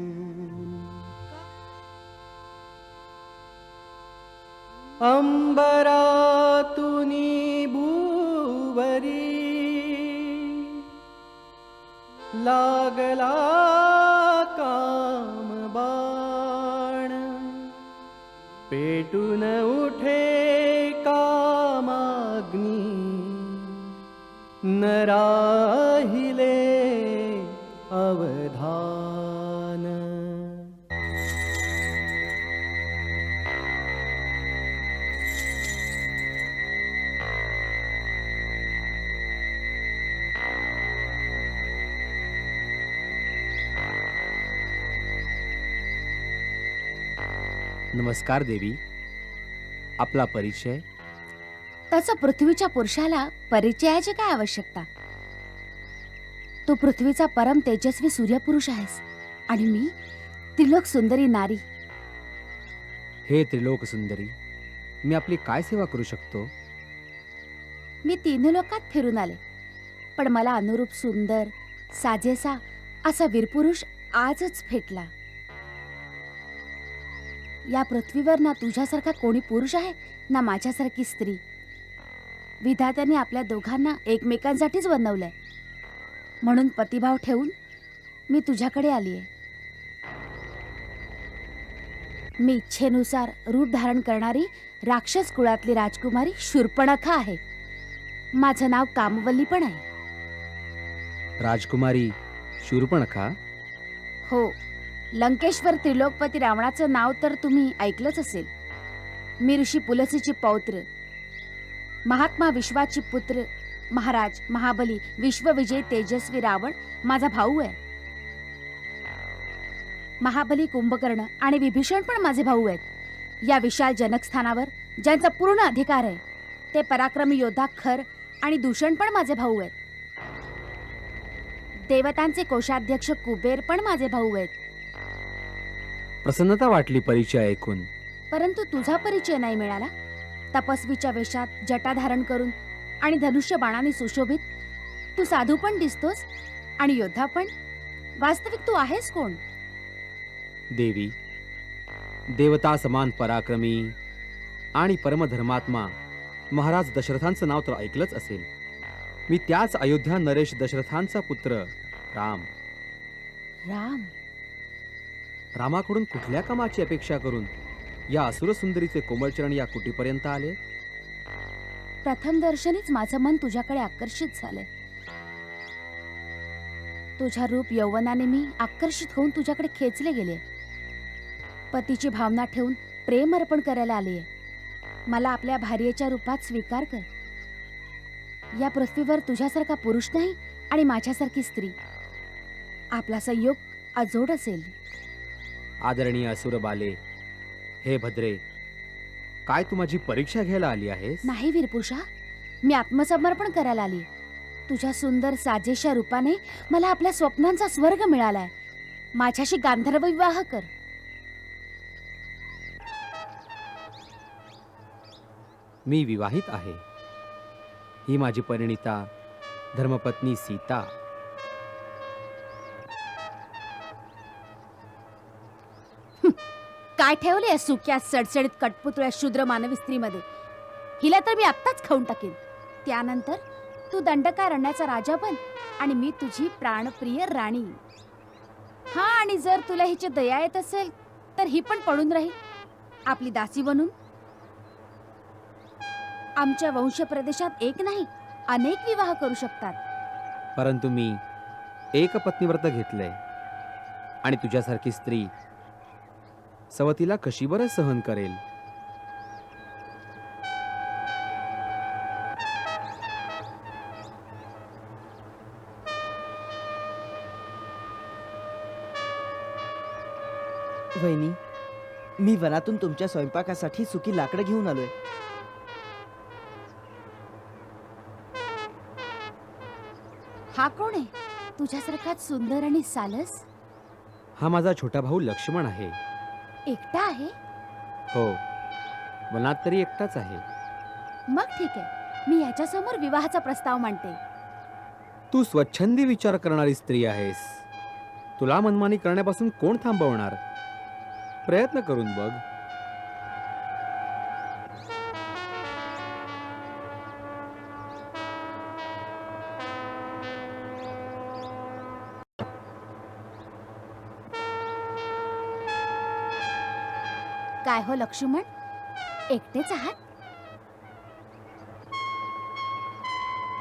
अंबरातुनी भूवरी लागला काम बाण. पेटून उठे कामाग्नी न राहिले अवधान. नमस्कार देवी. आपला परिचय? त्याचा पृथ्वीच्या पुरुषाला परिचयाची काय आवश्यकता? तू पृथ्वीचा परम तेजस्वी सूर्यपुरुष आहेस आणि मी त्रिलोक सुंदरी नारी. हे त्रिलोक सुंदरी, मी आपली काय सेवा करू शकतो? मी तीन लोकात फिरून आले, पण मला अनुरूप सुंदर साजेसा असा वीरपुरुष आजच भेटला. या पृथ्वीवर ना तुझ्यासारखा कोणी पुरुष आहे ना माझ्यासारखी स्त्री. विधात्याने आपल्या दोघांना एकमेकांसाठीच बनवलंय. म्हणून पतिभाव ठेवून मी तुझ्याकडे आलीये. मी इच्छेनुसार रूप धारण करणारी राक्षस कुळातली राजकुमारी शूर्पणखा आहे. माझं नाव कामवल्ली पण आहे. राजकुमारी शूर्पणखा. हो, लंकेश्वर त्रिलोकपती रावणाचं नाव तर तुम्ही ऐकलंच असेल. मी ऋषी पुलसीची पौत्र, महात्मा विश्वाची पुत्र, महाराज महाबली विश्वविजयी तेजस्वी रावण माझा भाऊ आहे. महाबली कुंभकर्ण आणि विभीषण पण माझे भाऊ आहेत. या विशाल जनकस्थानावर ज्यांचा पूर्ण अधिकार आहे ते पराक्रमी योद्धा खर आणि दूषण पण माझे भाऊ आहेत. देवतांचे कोषाध्यक्ष कुबेर पण माझे भाऊ आहेत. प्रसन्नता वाटली परिचय ऐकून. परंतु तुझा परिचय नाही मिळाला. तपस्वीच्या वेशात जटा धारण करून आणि धनुष्य बाणाने सुशोभित तू साधू पण दिसतोस आणि योद्धा पण. वास्तविक तू आहेस कोण? देवी, देवता समान पराक्रमी आणि परमधर्मात्मा महाराज दशरथांचं नाव तर ऐकलंच असेल. मी त्याच अयोध्या नरेश दशरथांचा पुत्र राम. राम? रामाकडून कुठल्या कामाची अपेक्षा करून या असुरसुंदरीचे कोमलचरण या कुटीपर्यंत आले? प्रथम दर्शनीच माझं मन तुझ्याकडे आकर्षित झालंय. तुझ्या रूप यौवनाने मी आकर्षित होऊन तुझ्याकडे खेचले गेले. पतीची भावना ठेवून प्रेम अर्पण करायला आलीये. मला आपल्या भार्येच्या रूपात स्वीकार कर. या पृथ्वीवर तुझ्यासारखा पुरुष नाही आणि माझ्यासारखी स्त्री. आपला संयोग अजोड असेल. आदरणीय असुर बाले, हे भद्रे, काय तू माझी परीक्षा घ्यायला आली आहेस? नाही वीरपुरुषा, मी आत्मसमर्पण करायला आली. तुझ्या सुंदर साजेशा रूपाने मला आपल्या स्वप्नांचा स्वर्ग मिळालाय. माझ्याशी गांधर्व विवाह कर. मी विवाहित आहे. ही माझी परिणिता धर्मपत्नी सीता. काय ठेवले या सुक्या सडसडीत कटपुतळ्या शूद्र मानवी स्त्रीमध्ये? हिला तर मी आत्ताच खाऊन टाकेन. त्यानंतर तू दंडकारण्याचा राजा बन आणि मी तुझी प्राणप्रिय राणी. हा, आणि जर तुला हिची दया येत असेल तर ही पण पडून राहील आपली दासी बनून. आमच्या वंश प्रदेशात एक नाही अनेक विवाह करू शकतात. परंतु मी एक पत्नीव्रत घेतलंय आणि तुझ्यासारखी स्त्री सवतीला कशी बरं सहन करेल? वहिनी, मी वनातून तुमच्या स्वयंपाकासाठी सुकी लाकडं घेऊन आलोय. हा कोण आहे तुझ्यासारखाच सुंदर आणि सालस? हा माझा छोटा भाऊ लक्ष्मण आहे. एकटा आहे? हो, वनात तरी एकटाच आहे. मग ठीक आहे, मी याच्यासमोर विवाहाचा प्रस्ताव मांडते. तू स्वच्छंदी विचार करणारी स्त्री आहेस. तुला मनमानी करण्यापासून कोण थांबवणार? प्रयत्न करून बघ. काय हो लक्ष्मण, एकटेच आहात?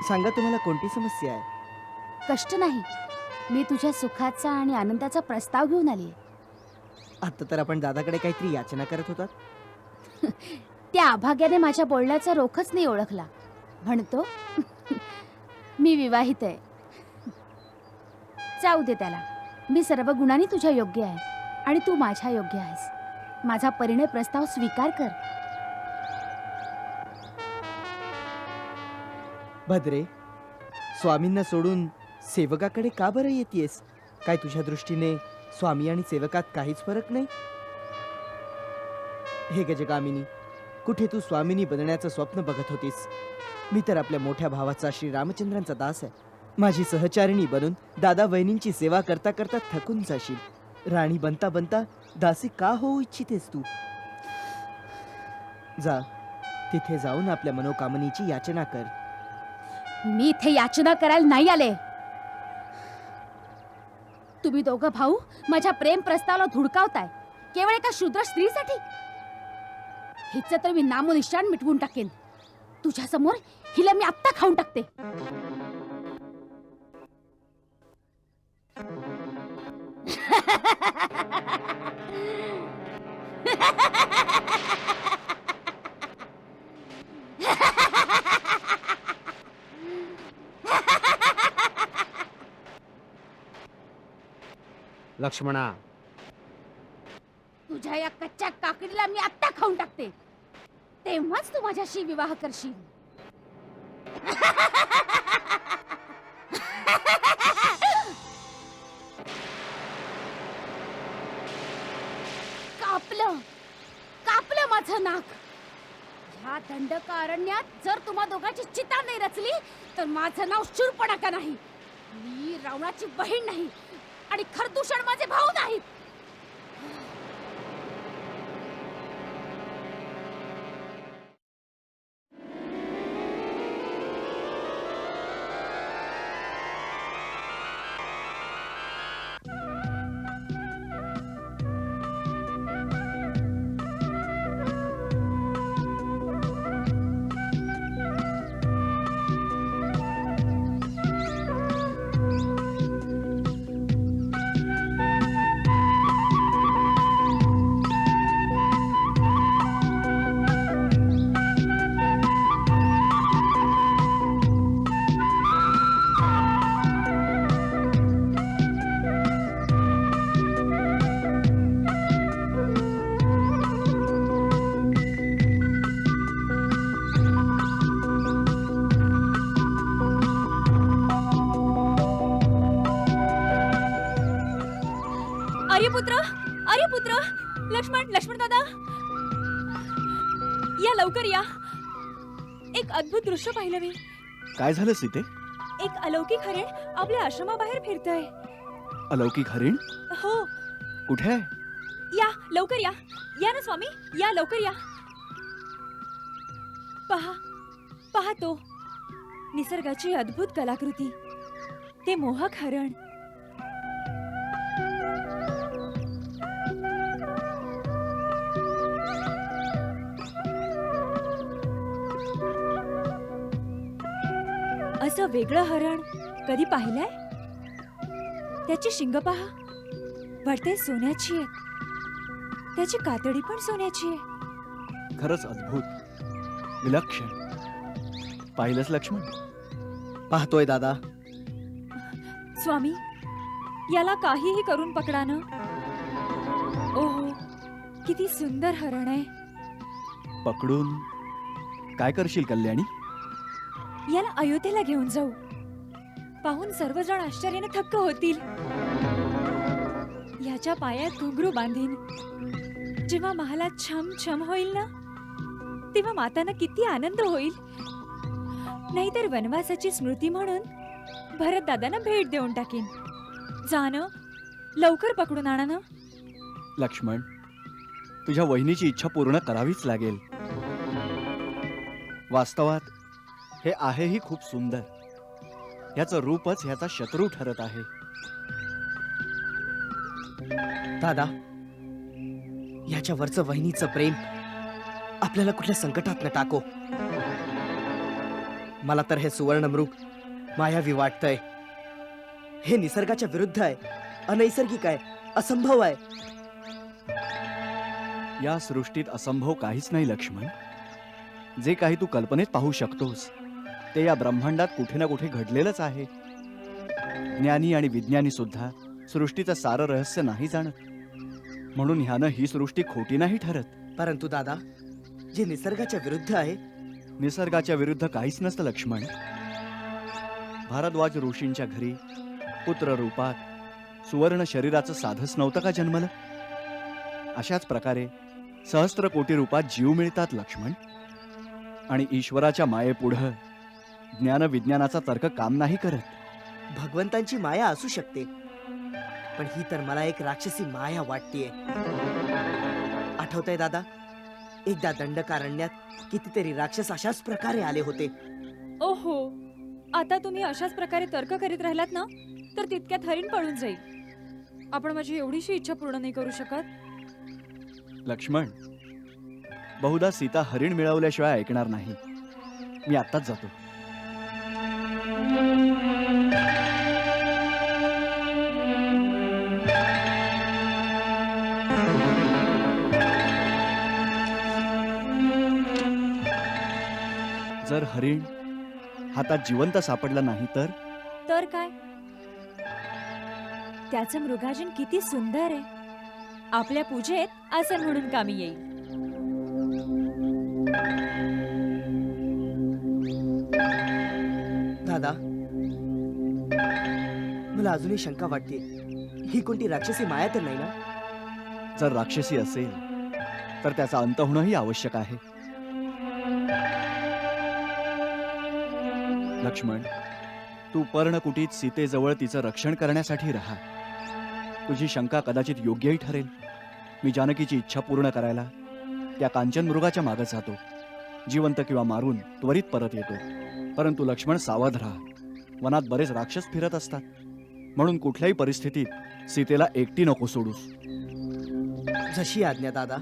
सांगा, तुम्हाला कोणती समस्या आहे? कष्ट नाही, मी तुझ्या सुखाचा आणि आनंदाचा प्रस्ताव घेऊन आली. आता तर आपण दादाकडे काहीतरी याचना करत होतात. त्या अभाग्याने माझ्या बोलण्याचा रोखच नाही ओळखला. म्हणतो मी विवाहित आहे. जाऊ दे त्याला. मी सर्व गुणांनी तुझ्या योग्य आहे आणि तू माझ्या योग्य आहेस. माझा परिणय प्रस्ताव स्वीकार कर. भद्रे, स्वामींना सोडून सेवकाकडे का बरं येतेस? काय तुझ्या दृष्टीने स्वामी आणि सेवकात काहीच फरक नाही? हे गजगामिनी, कुठे तू स्वामिनी बनण्याचं स्वप्न बघत होतीस? मी तर आपल्या मोठ्या भावाचा श्री रामचंद्रांचा दास आहे. माझी सहचारिणी बनून दादा वहिनींची सेवा करता करता थकून जाशील. राणी बनता बनता दासी का होऊ इच्छितेस तू? जा, तिथे जाऊन आपल्या मनोकामनीची याचना कर. मी इथे याचना करायला नाही आले. तुम्ही दोघं भाऊ माझ्या प्रेम प्रस्तावाला धुडकावताय केवळ एका शूद्र स्त्रीसाठी. हिचं तर मी नामोनिशाण मिटवून टाकेन. तुझ्या समोर हिला मी आत्ता खाऊन टाकते. लक्ष्मणा, तुझ्या या कच्च्या काकडीला मी आत्ता खाऊन टाकते. तेव्हाच तू माझ्याशी विवाह करशील. कापलं कापलं माझं नाक. ह्या दंडकारण्यात जर तुम्हा दोघांची चिता नाही रचली तर माझं नाव शूर्पणखा नाही. मी रावणाची बहीण नाही आणि खरदूषण माझे भाऊ नाहीत. आर्यपुत्र, लक्ष्मण दादा, या लवकर या. एक अद्भुत दृश्य पाहिलं मी. काय झालं सीते? एक अलौकिक हरिण आपल्या आश्रमाबाहेर फिरतंय. अलौकिक हरिण? हो. कुठे आहे? या लवकर या. या ना स्वामी, या लवकर या. पहा पहा तो निसर्गाची अद्भुत कलाकृती, ते मोहक हरण. असं वेगळं हरण कधी पाहिलंय? त्याची शिंग पहा, वाटते सोन्याची आहे. त्याची कातडी पण सोन्याची आहे. खरंच अद्भुत, विलक्षण. पाहिलंच लक्ष्मण? पाहतोय दादा. स्वामी, याला काहीही करून पकडा ना. ओहो, किती सुंदर हरण आहे. पकडून काय करशील कल्याणी? याला अयोध्येला घेऊन जाऊ. पाहून सर्वजण आश्चर्याने थक्क होतील. याच्या पायात घुंगरू बांधीन. जेव्हा महालात छम छम होईल ना, तेव्हा मातांना किती आनंद होईल. नाहीतर वनवासाची स्मृती म्हणून भरत दादांना भेट देऊन टाकीन. जा ना, लवकर पकडून आणा ना. लक्ष्मण, तुझ्या वहिनीची इच्छा पूर्ण करावीच लागेल. वास्तवात हे आहेही खूप सुंदर. याचं रूपच ह्याचा शत्रू ठरत आहे. दादा, याच्यावरचं वहिनीचं प्रेम आपल्याला कुठल्या संकटात न टाको. मला तर हे सुवर्णमृग मायावी वाटतंय. हे निसर्गाच्या विरुद्ध आहे, अनैसर्गिक आहे, असंभव आहे. या सृष्टीत असंभव काहीच नाही लक्ष्मण. जे काही तू कल्पनेत पाहू शकतोस ते या ब्रह्मांडात कुठे ना कुठे घडलेलंच आहे. ज्ञानी आणि विज्ञानी सुद्धा सृष्टीचं सारं रहस्य नाही जाणत. म्हणून ह्यानं ही सृष्टी खोटी नाही ठरत. परंतु दादा, जे निसर्गाच्या विरुद्ध आहे. निसर्गाच्या विरुद्ध काहीच नसतं लक्ष्मण. भारद्वाज ऋषींच्या घरी पुत्र रूपात सुवर्ण शरीराचं साधच नव्हतं का जन्मलं? अशाच प्रकारे सहस्त्र कोटी रूपात जीव मिळतात लक्ष्मण. आणि ईश्वराच्या मायेपुढं ज्ञान विज्ञानाचा तर्क काम नाही करत. भगवंतांची माया असू शकते, पण ही तर मला एक राक्षसी माया वाटतेय. आठवतंय दादा, एकदा दंडकारण्यात कितीतरी राक्षस अशाच प्रकारे आले होते. ओहो, आता तुम्ही अशाच प्रकारे तर्क करीत राहिलात ना, तर तितक्यात हरिण पळून जाईल. आपण माझी एवढीशी इच्छा पूर्ण नाही करू शकत. लक्ष्मण, बहुधा सीता हरिण मिळवल्याशिवाय ऐकणार नाही. मी आत्ताच जातो. जर हरिण हातात जिवंत सापडलं नाही तर काय त्याचं मृगाजन किती सुंदर आहे. आपल्या पूजेत आसन म्हणून कामी येईल. दादा, मला अजूनही शंका वाटते. ही कोणती राक्षसी माया तर नाही ना? जर राक्षसी असेल तर त्याचा अंत होणंही आवश्यक आहे. लक्ष्मण, तू पर्णकुटीत सीतेजवळ तिचं रक्षण करण्यासाठी राहा. तुझी शंका कदाचित योग्यही ठरेल. मी जानकीची इच्छा पूर्ण करायला त्या कांचन मृगाच्या मागे जातो. जिवंत किंवा मारून त्वरित परत येतो. परंतु लक्ष्मण, सावध राहा. वनात बरेच राक्षस फिरत असतात. म्हणून कुठल्याही परिस्थितीत सीतेला एकटी नको सोडूस. जशी आज्ञा दादा.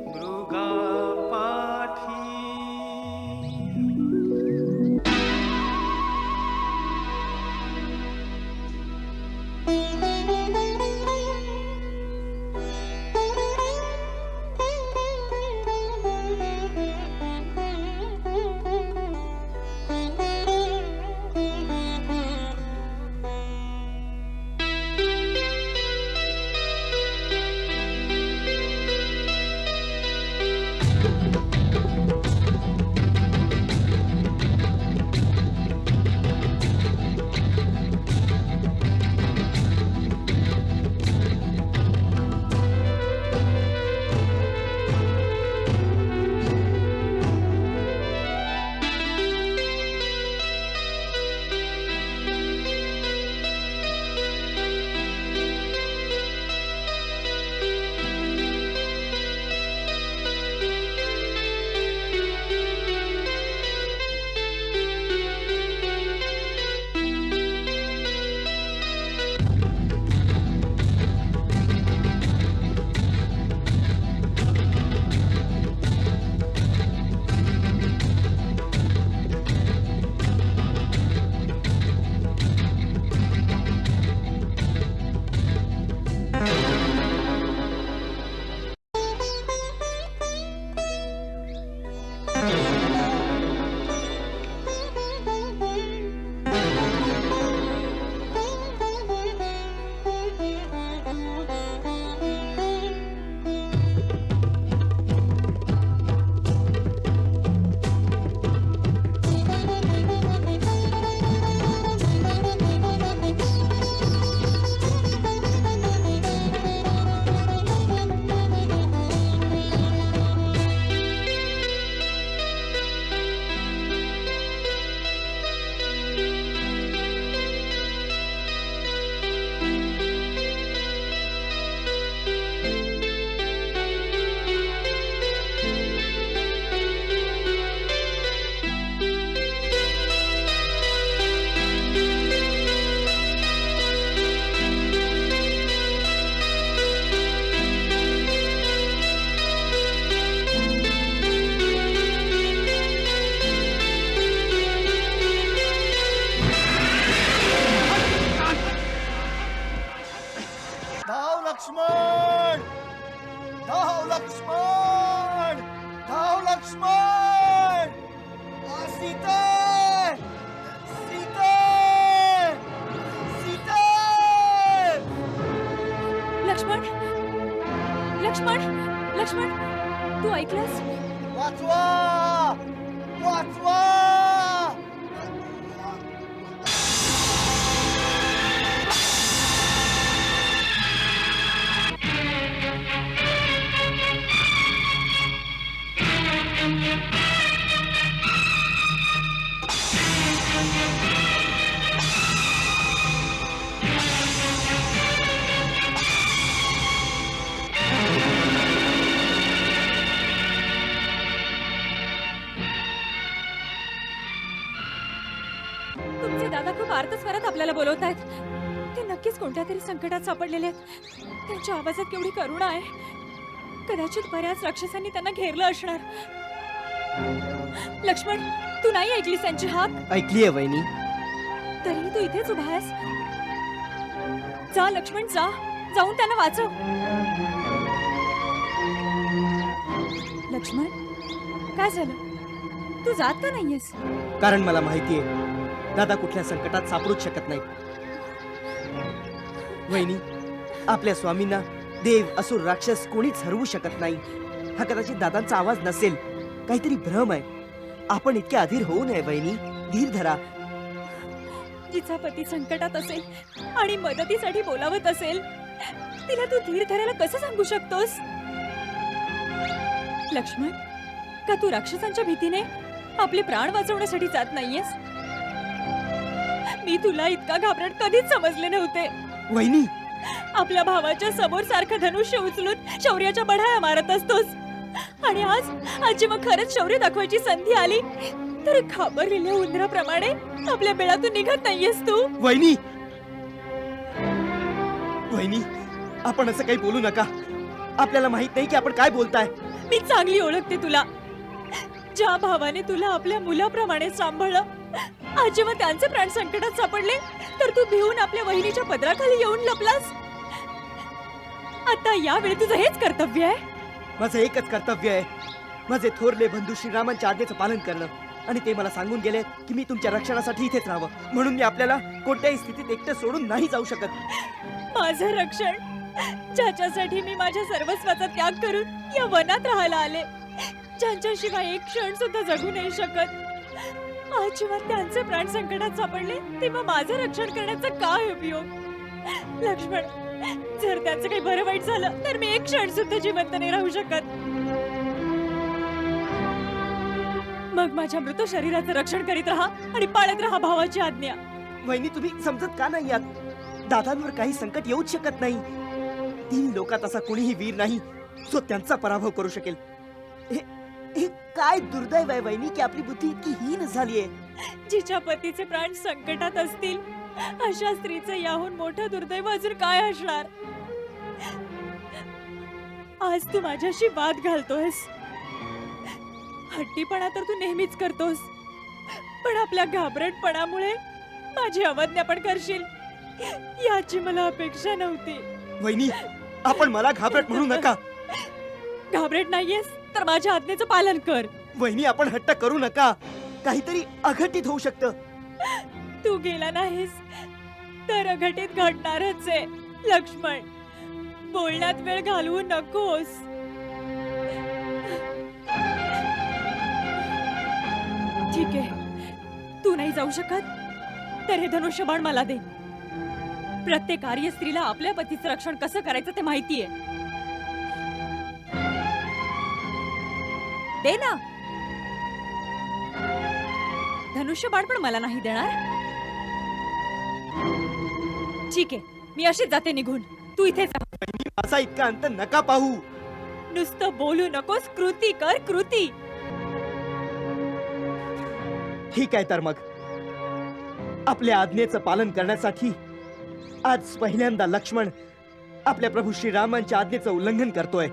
मृगा दादा खूप आर्तस्वरात आपल्याला बोलवत आहेत. ते नक्कीच कोणत्या तरी संकटात सापडलेले आहेत. त्यांच्या आवाजात केवढी करुणा आहे. कदाचित बऱ्याच राक्षसांनी त्यांना घेरलं असणार. लक्ष्मण, तू नाही ऐकलीस त्यांची हाक? ऐकलीये वहिनी. तरीही तू इथेच उभा आहेस. जा लक्ष्मण, जा, जाऊन त्यांना वाचव. लक्ष्मण, काय झालं? तू जात का नाहीयेस? कारण मला माहितीये दादा कुठल्या संकटात सापडूच शकत नाही. वहिनी, आपल्या स्वामींना देव असुर राक्षस कोणीच हरवू शकत नाही. हा कदाचित दादांचा आवाज नसेल, काहीतरी भ्रम आहे. आपण इतके अधीर होऊ नये वहिनी. धीर धरा. तिचा पती संकटात असेल आणि मदतीसाठी बोलावत असेल, तिला तू धीर धरायला कसं सांगू शकतोस? लक्ष्मण, का तू राक्षसांच्या भीतीने आपले प्राण वाचवण्यासाठी जात नाहीयेस? मी तुला इतका घाबरट कधीच समजले नव्हते. वहिनी, आपल्या भावाच्या समोर सारखं धनुष्य उचलून शौर्याच्या बढाया मारत असतोस, आणि आज जेव्हा खरंच शौर्य दाखवायची संधी आली तर घाबरलेल्या उंदराप्रमाणे आपल्या बेळातून निघत नाहीयेस तू. वहिनी, वहिनी, आपण असं काही बोलू नका. आपल्याला माहित नाही की आपण काय बोलताय. मी चांगली ओळखते तुला. ज्या भावाने तुला आपल्या मुलाप्रमाणे सांभाळलं, आज जेव्हा त्यांचे प्राण संकटात सापडले तर तू भिवून आपल्या वहिनीच्या पदराखाली येऊन लपलास. आता यावेळी तुझं हेच कर्तव्य आहे. माझं एकच कर्तव्य आहे, माझे थोरले बंधू श्रीरामांच्या आज्ञेचं पालन करणं. आणि ते मला सांगून गेले की मी तुमच्या रक्षणासाठी इथेच राहावं. म्हणून मी आपल्याला कोणत्याही स्थितीत एकटं सोडून नाही जाऊ शकत. माझं रक्षण, ज्याच्यासाठी मी माझ्या सर्वस्वाचा त्याग करून या वनात राहायला आले, ज्यांच्याशिवाय एक क्षण सुद्धा जगू नाही शकत, आज जेव्हा त्यांचे प्राण संकटात सापडले तेव्हा माझं रक्षण करण्याचा काय उपयोग? लक्ष्मण, जर त्याचं काही बरं वाईट झालं तर मी एक क्षण सुद्धा जिवंत नाही राहू शकत. मग माझ्या मृत शरीराचं रक्षण करीत राहा आणि पाळत राहा भावाची आज्ञा. वहिनी, तुम्ही समजत का नाही आहात? दादांवर काही संकट येऊच शकत नाही. 3 लोकात असा कोणीही वीर नाही जो त्यांचा पराभव करू शकेल. हे काय दुर्दैव आहे वहिनी की आपली बुद्धी इतकी हीन झालीये. जिच्या पतीचे प्राण संकटात असतील अशा स्त्रीचे याहून मोठं दुर्दैव अजून काय असणार? आज तू माझ्याशी वाद घालतोयस. हट्टीपणा तर तू नेहमीच करतोस, पण आपल्या घाबरटपणामुळे माझी अवज्ञा पण करशील याची मला अपेक्षा नव्हती. वहिनी, आपण मला घाबरट म्हणू नका. घाबरट नाहीयेस तर माझ्या आज्ञेचं पालन कर. वहिनी, आपण हट्ट करू नका. काहीतरी अघटित होऊ शकतं. तू गेला नाहीस तर अघटित घडणारच आहे. लक्ष्मण, बोलण्यात वेळ घालवू नकोस. ठीक आहे, तू नाही जाऊ शकत तर हे धनुष्यबाण मला दे. प्रत्येक आर्य स्त्रीला आपल्या पतीचं रक्षण कसं करायचं ते माहितीये. दे ना. धनुष्यबाण पण मला नाही देणार? ठीक आहे, मी अशीच जाते निघून. तू इथेच राहा. असा इतका अंत नका पाहू. नुसतं बोलू नकोस, कृती कर, कृती. ठीक आहे, तर मग आपल्या आज्ञेचं पालन करण्यासाठी आज पहिल्यांदा लक्ष्मण आपल्या प्रभू श्रीरामांच्या आज्ञेचं उल्लंघन करतोय.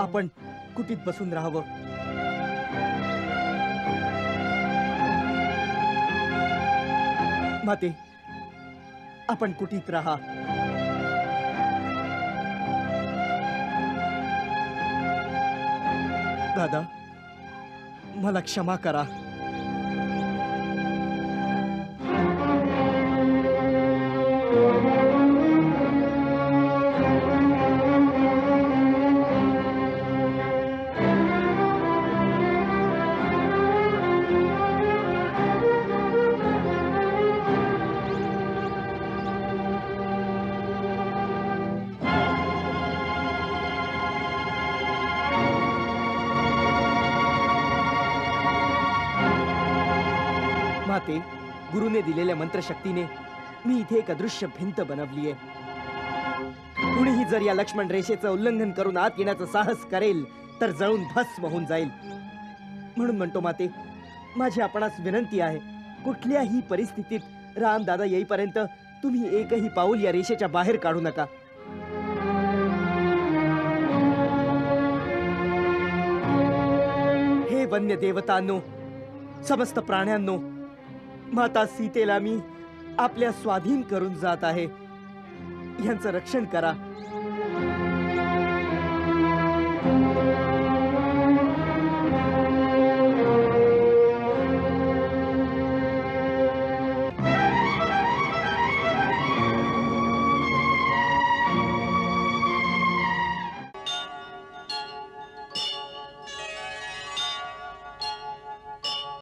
आपण कुटीत बसून राहावं. माते, आपण कुटीत राहा. दादा, मला क्षमा करा. माते, गुरुने दिलेल्या मंत्रशक्तीने मी इथे एक अदृश्य भिंत बनवलीये. कुणीही जर या लक्ष्मण रेषेचं उल्लंघन करून आत येण्याचं साहस करेल तर जळून भस्म होऊन जाईल. म्हणून म्हणतो माते, माझी आपणास विनंती आहे, कुठल्याही परिस्थितीत राम दादा येईपर्यंत तुम्ही एकही पाऊल या रेषेच्या बाहेर काढू नका. हे वन्य देवतांनो, समस्त प्राण्यांनो, माता सीतेला मी आपल्या स्वाधीन करून जात आहे. यांचं रक्षण करा.